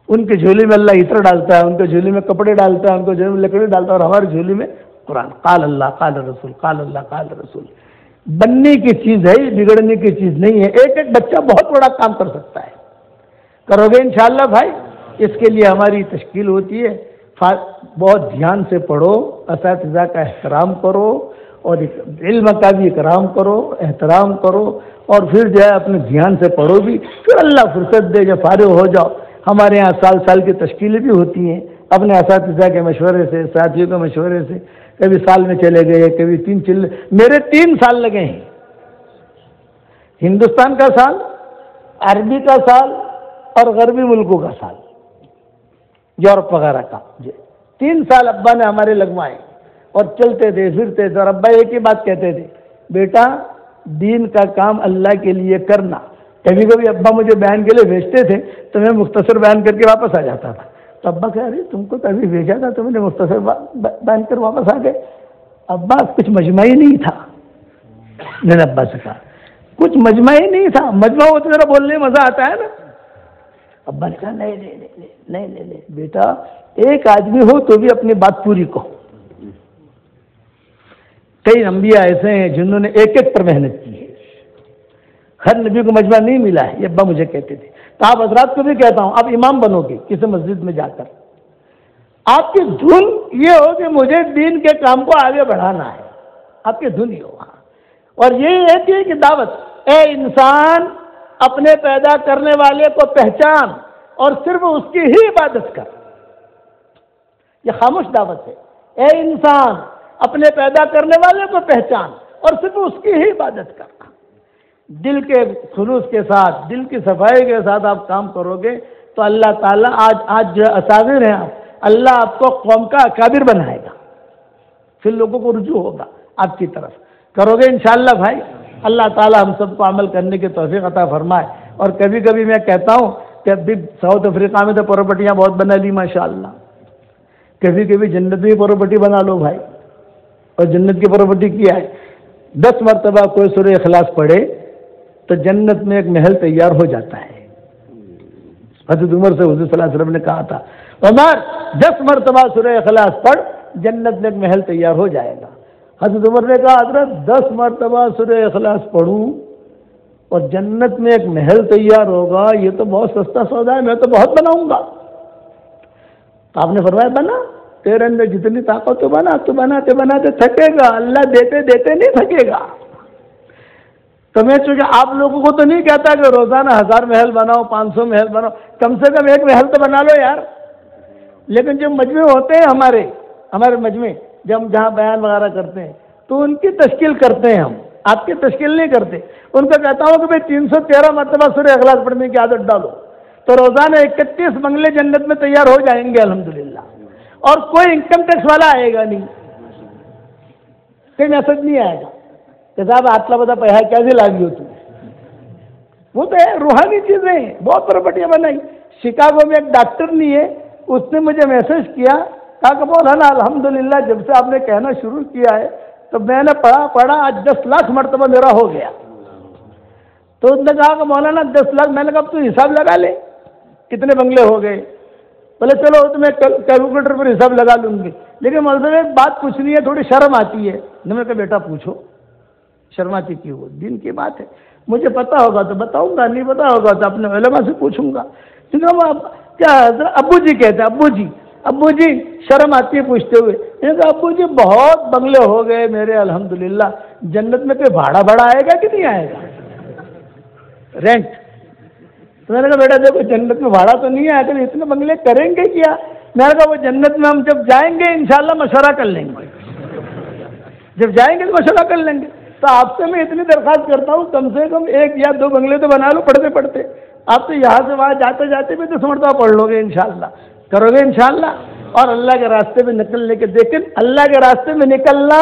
ان کی جھولی میں اللہ عطر ڈالتا ہے، ان کی جھولی میں کپڑے ڈالتا ہے، ان کی جھولی میں لکڑی ڈالتا ہے، اور ہماری جھولی میں قرآن۔ قال اللہ قال رسول، قال اللہ قال رسول۔ بننے کی چیز ہے، بگڑنے کی چیز نہیں ہے۔ ایک ایک بچہ بہت بڑا کام کر سکتا ہے، کرو گے انشاءاللہ بھائی۔ اس کے لیے ہماری تشکیل ہوتی ہے، بہت دھیان سے پڑھو، اساتذہ کا احترام کرو، اور علم کا بھی اکرام کرو، احترام کرو، اور پھر جو ہے اپنے دھیان سے پڑھو بھی، پھر اللہ فرصت دے جب فارغ ہو جاؤ۔ ہمارے یہاں سال سال کی تشکیلیں بھی ہوتی ہیں، اپنے اساتذہ کے مشورے سے، ساتھیوں کے مشورے سے، کبھی سال میں چلے گئے، کبھی میرے 3 سال لگے ہیں، ہندوستان کا سال، عربی کا سال اور غربی ملکوں کا سال، یورپ وغیرہ کا، 3 سال ابا نے ہمارے لگوائے، اور چلتے تھے پھرتے تھے، اور ابا ایک ہی بات کہتے تھے، بیٹا دین کا کام اللہ کے لیے کرنا۔ کبھی کبھی ابا مجھے بیان کے لیے بھیجتے تھے تو میں مختصر بیان کر کے واپس آ جاتا تھا، تو ابا کہہ رہے تم کو تو ابھی بھیجا تھا، تم نے مختصر بیان کر واپس آ گئے۔ ابا کچھ مجمع ہی نہیں تھا۔ میں نے ابا سے کہا کچھ مجمع ہی نہیں تھا، مجمع ہو تو ذرا بولنے میں مزہ آتا ہے نا۔ ابا نے کہا نہیں بیٹا، ایک آدمی ہو تو بھی اپنی بات پوری کہو۔ کئی انبیاء ایسے ہیں جنہوں نے ایک ایک پر محنت کی ہے، ہر نبی کو مجمع نہیں ملا ہے، یہ ابا مجھے کہتے تھے۔ تو آپ حضرات کو بھی کہتا ہوں، آپ امام بنو گے کسی مسجد میں جا کر، آپ کی دھن یہ ہو کہ مجھے دین کے کام کو آگے بڑھانا ہے، آپ کی دھن یہ ہو۔ اور یہی ہے کہ دعوت، اے انسان اپنے پیدا کرنے والے کو پہچان اور صرف اس کی ہی عبادت کر، یہ خاموش دعوت ہے۔ اے انسان اپنے پیدا کرنے والے کو پہچان اور صرف اس کی ہی عبادت کر۔ دل کے خلوص کے ساتھ، دل کی صفائی کے ساتھ آپ کام کرو گے تو اللہ تعالیٰ آج جو اساگر ہیں آپ، اللہ آپ کو قوم کا اکابر بنائے گا، پھر لوگوں کو رجوع ہوگا آپ کی طرف۔ کرو گے انشاءاللہ بھائی؟ اللہ تعالیٰ ہم سب کو عمل کرنے کی توفیق عطا فرمائے۔ اور کبھی کبھی میں کہتا ہوں کہ ابھی ساؤتھ افریقہ میں تو پراپرٹیاں بہت بنا لی ماشاءاللہ، کبھی کبھی جنت میں پراپرٹی بنا لو بھائی۔ اور جنت کی پراپرٹی کیا ہے؟ 10 مرتبہ کوئی سورہ اخلاص پڑھے تو جنت میں ایک محل تیار ہو جاتا ہے۔ حضرت عمر سے حضور صلی اللہ علیہ وسلم نے کہا تھا عمر 10 مرتبہ سورہ اخلاص پڑھ، جنت میں ایک محل تیار ہو جائے گا۔ حضرت عمر نے کہا حضرت 10 مرتبہ سورہ اخلاص پڑھوں اور جنت میں ایک محل تیار ہوگا، یہ تو بہت سستا سودا ہے، میں تو بہت بناؤں گا۔ تو آپ نے فرمایا بنا، تیرے اندر جتنی طاقت تو بنا، تو بناتے بناتے تھکے گا، اللہ دیتے دیتے نہیں تھکے گا۔ تو میں چونکہ آپ لوگوں کو تو نہیں کہتا کہ روزانہ 1000 محل بناؤ، 500 محل بناؤ، کم سے کم ایک محل تو بنا لو یار۔ لیکن جو مجمع ہوتے ہیں ہمارے مجمع، جب ہم جہاں بیان وغیرہ کرتے ہیں تو ان کی تشکیل کرتے ہیں ہم، آپ کی تشکیل نہیں کرتے۔ ان کو کہتا ہوں کہ بھائی 313 مرتبہ سورہ اخلاص پڑھنے کی عادت ڈالو، تو روزانہ 31 بنگلے جنت میں تیار ہو جائیں گے الحمدللہ، اور کوئی انکم ٹیکس والا آئے گا نہیں، کوئی میسج نہیں آئے گا کہ صاحب آتلا بتا پیسہ کیسے لاگی ہو تم۔ وہ تو ہے روحانی چیزیں ہیں، بہت پراپرٹیاں بنائی۔ شکاگو میں ایک ڈاکٹر نہیں ہے، اس نے مجھے میسج کیا، کہا کہ مولانا الحمدللہ جب سے آپ نے کہنا شروع کیا ہے تو میں نے پڑھا آج 10 لاکھ مرتبہ میرا ہو گیا۔ تو اس نے کہا کہ مولانا 10 لاکھ، میں نے کہا تو حساب لگا لے کتنے بنگلے ہو گئے۔ بولے چلو تو میں کیلکولیٹر پر حساب لگا لوں گی، لیکن مطلب ایک بات پوچھنی ہے، تھوڑی شرم آتی ہے۔ میں نے کہا بیٹا پوچھو، شرماتی کیوں ہو، دین کی بات ہے، مجھے پتا ہوگا تو بتاؤں گا، نہیں پتا ہوگا تو اپنے علماء سے پوچھوں گا۔ کیا ابو جی کہتے ہیں، ابو جی شرم آتی ہے پوچھتے ہوئے۔ میں نے کہا ابو جی بہت بنگلے ہو گئے میرے الحمدللہ، جنت میں کوئی بھاڑا آئے گا کہ نہیں آئے گا، رینٹ؟ تو میں نے کہا بیٹا دیکھو جنت میں بھاڑا تو نہیں آئے گا، اتنے بنگلے کریں گے کیا؟ میں نے کہا وہ جنت میں ہم جب جائیں گے انشاءاللہ مشورہ کر لیں گے، جب جائیں گے تو مشورہ کر لیں گے۔ تو آپ سے میں اتنی درخواست کرتا ہوں کم سے کم 1 یا 2 بنگلے تو بنا لو پڑھتے پڑھتے۔ آپ تو یہاں سے وہاں جاتے جاتے بھی 10 مرتبہ پڑھ لو گے انشاءاللہ، کرو گے انشاءاللہ۔ اور اللہ کے راستے میں نکلنے کے، لیکن اللہ کے راستے میں نکلنا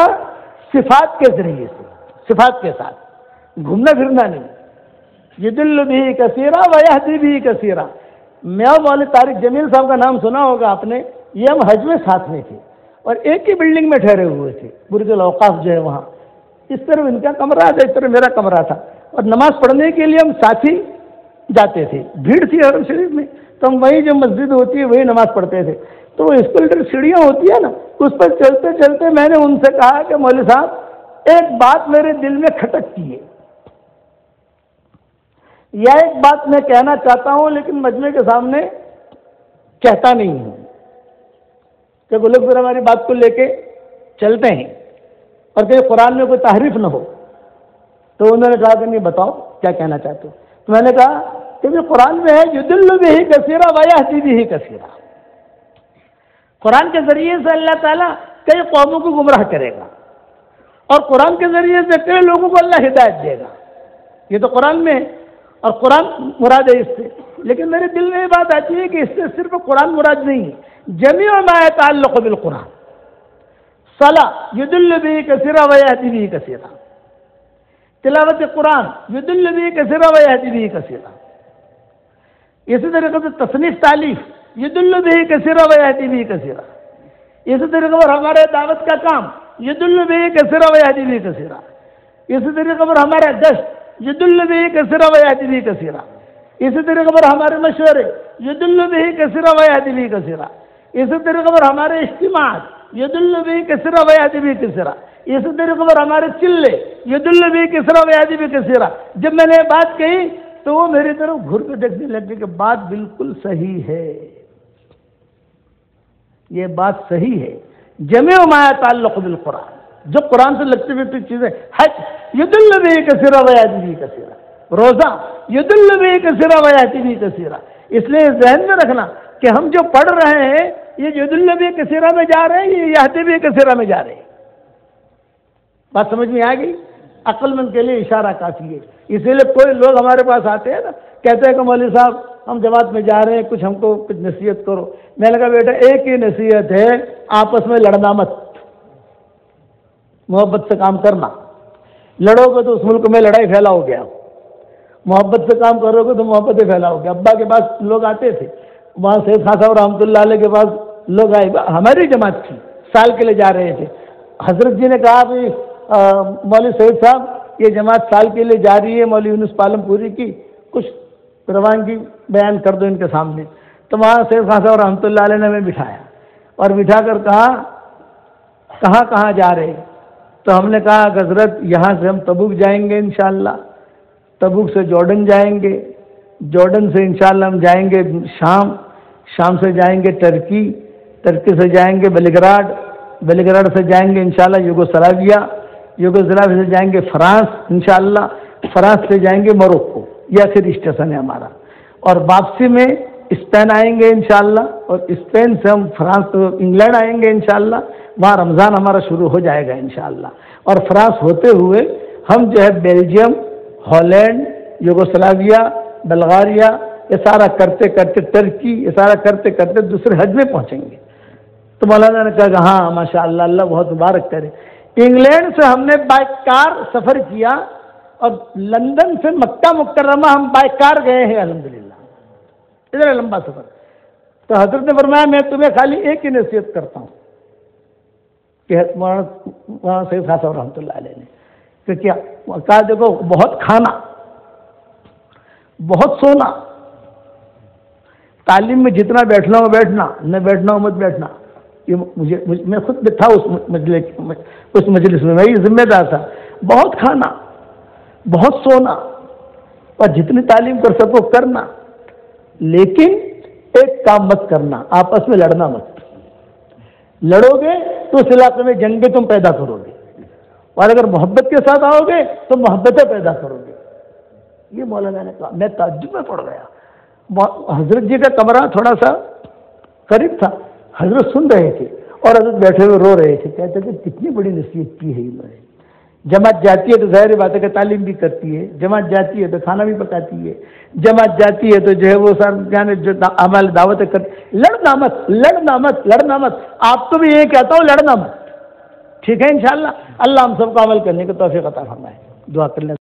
صفات کے ذریعے سے، صفات کے ساتھ، گھومنا پھرنا نہیں۔ یضل بھی کثیرا ویہدی بھی کثیرا۔ میاں مولوی طارق جمیل صاحب کا نام سنا ہوگا آپ نے، یہ ہم حج میں ساتھ میں تھے اور ایک ہی بلڈنگ میں ٹھہرے ہوئے تھے، برج الاوقاف جو ہے وہاں، اس طرف ان کا کمرہ تھا، اس طرف میرا کمرہ تھا، اور نماز پڑھنے کے لیے ہم ساتھی جاتے تھے۔ بھیڑ تھی حرم شریف میں تو ہم وہی جو مسجد ہوتی ہے وہی نماز پڑھتے تھے۔ تو وہ اسکلیٹر سیڑھیاں ہوتی ہے نا، اس پر چلتے چلتے میں نے ان سے کہا کہ مولوی صاحب ایک بات میرے دل میں کھٹکتی ہے، یا ایک بات میں کہنا چاہتا ہوں لیکن مجمع کے سامنے کہتا نہیں ہوں، کہ وہ لوگ پھر ہماری بات کو لے کے چلتے ہیں اور کہ قرآن میں کوئی تحریف نہ ہو۔ تو انہوں نے کہا کہ نہیں بتاؤ کیا کہنا چاہتے ہو؟ تو میں نے کہا کہ قرآن میں ہے یضل بہ کثیرا ویہدی بہ کثیرا، قرآن کے ذریعے سے اللہ تعالیٰ کئی قوموں کو گمراہ کرے گا اور قرآن کے ذریعے سے کئی لوگوں کو اللہ ہدایت دے گا، یہ تو قرآن میں ہے اور قرآن مراد ہے اس سے۔ لیکن میرے دل میں یہ بات آتی ہے کہ اس سے صرف قرآن مراد نہیں ہے، جمیع ما یتعلق بالقرآن، صلاۃ یضل بہ کثیرا ویہدی بہ کثیرا، تلاوت قرآن یضل بہ کثیرا ویہدی بہ کثیرا، اسی طریقے سے تصنیف تالیف یدل بہ کثیرا ویہدی بہ کثیرا. اسی طریقے پر ہمارے دعوت کا کام یدل بہ کثیرا ویہدی بہ کثیرا. اسی طریقے پر ہمارا گشت یدل بہ کثیرا ویہدی بہ کثیرا. اسی طریقے پر ہمارے مشورے یدل بہ کثیرا ویہدی بہ کثیرا. اسی طریقے پر ہمارے اجتماعات یدل بہ کثیرا ویہدی بہ کثیرا. اسی طریقے پر ہمارے چلے یدل بہ کثیرا ویہدی بہ کثیرا. جب میں نے یہ بات کہی تو وہ میری طرف گھر کے دیکھنے لگے کہ بات بالکل صحیح ہے، یہ بات صحیح ہے. جميع ما يتعلق بالقرآن، جو قرآن سے لگتی ہوئی چیزیں، حج یدل بہ کثیرا ویہدی بہ کثیرا، روزہ یدل بہ کثیرا ویہدی بہ کثیرا. اس لیے ذہن میں رکھنا کہ ہم جو پڑھ رہے ہیں یہ یدل بہ کثیرا میں جا رہے ہیں، یہ یہدی بہ کثیرا میں جا رہے ہیں. بات سمجھ میں آ گئی؟ عقل مند کے لیے اشارہ کافی ہے. اسی لیے کوئی لوگ ہمارے پاس آتے ہیں نا، کہتے ہیں کہ مولوی صاحب ہم جماعت میں جا رہے ہیں، کچھ ہم کو کچھ نصیحت کرو. میں نے کہا بیٹا ایک ہی نصیحت ہے، آپس میں لڑنا مت، محبت سے کام کرنا. لڑو گے تو اس ملک میں لڑائی پھیلاؤ گے، محبت سے کام کرو گے تو محبتیں پھیلاؤ گے. ابا کے پاس لوگ آتے تھے، وہاں سید خان صاحب رحمۃ اللہ علیہ کے پاس لوگ آئے، ہماری جماعت تھی، سال کے لیے جا رہے تھے. حضرت جی نے کہا بھی مولوی سعید صاحب یہ جماعت سال کے لیے جا رہی ہے مولوی یونس پالم پوری کی، کچھ روانگی بیان کر دو ان کے سامنے. تو وہاں سید خان صاحب رحمۃ اللہ علیہ نے ہمیں بٹھایا اور بٹھا کر کہا کہاں کہاں جا رہے. تو ہم نے کہا کہ حضرت یہاں سے ہم تبوک جائیں گے انشاءاللہ، تبوک سے جارڈن جائیں گے، جارڈن سے انشاءاللہ ہم جائیں گے شام، شام سے جائیں گے ٹرکی، ٹرکی سے جائیں گے بیلگراڈ، بیلگراڈ سے جائیں گے انشاءاللہ یوگوسلاویا، یوگوسلاویا سے جائیں گے فرانس انشاءاللہ، فرانس سے جائیں گے موروکو. یہ آخری اسٹیشن ہے ہمارا. اور واپسی میں اسپین آئیں گے انشاءاللہ، اور اسپین سے ہم فرانس انگلینڈ آئیں گے انشاءاللہ. وہاں رمضان ہمارا شروع ہو جائے گا انشاءاللہ. اور فرانس ہوتے ہوئے ہم جو ہے بیلجیم، ہالینڈ، یوگوسلاویا، بلغاریہ، یہ سارا کرتے کرتے ٹرکی، یہ سارا کرتے کرتے دوسرے حج میں پہنچیں گے. تو مولانا نے کہا کہ ہاں ماشاء اللہ، اللہ بہت مبارک کرے. انگلینڈ سے ہم نے بائی کار سفر کیا اور لندن سے مکہ مکرمہ ہم بائی کار گئے ہیں الحمدللہ. اتنا لمبا سفر. تو حضرت نے فرمایا میں تمہیں خالی ایک ہی نصیحت کرتا ہوں کہ مولانا سید خان صاحب رحمۃ اللہ علیہ نے کہ کیا کہا، دیکھو بہت کھانا، بہت سونا، تعلیم میں جتنا بیٹھنا ہو بیٹھنا، نہ بیٹھنا ہو مت بیٹھنا. یہ میں خود بھی تھا اس مجلس میں، میں یہ ذمہ دار تھا. بہت کھانا، بہت سونا، اور جتنی تعلیم کر سکو کرنا، لیکن ایک کام مت کرنا، آپس میں لڑنا مت. لڑو گے تو اس علاقے میں جنگیں تم پیدا کرو گے، اور اگر محبت کے ساتھ آؤ گے تو محبتیں پیدا کرو گے. یہ مولانا نے کہا. میں تعجب میں پڑ گیا. حضرت جی کا کمرہ تھوڑا سا قریب تھا، حضرت سن رہے تھے اور حضرت بیٹھے ہوئے رو رہے تھے. کہتے تھے کتنی بڑی نصیحت کی ہے انہوں نے. جماعت جاتی ہے تو ظاہر بات ہے کہ تعلیم بھی کرتی ہے، جماعت جاتی ہے تو کھانا بھی پکاتی ہے، جماعت جاتی ہے تو جو ہے وہ سر جو عمل دعوتیں کرتی. لڑنا مت، لڑنا مت، لڑنا مت. آپ کو بھی یہ کہتا ہوں لڑنا مت. ٹھیک ہے انشاءاللہ. اللہ ہم سب کو عمل کرنے کی توفیق عطا فرمائے. دعا کر لیں.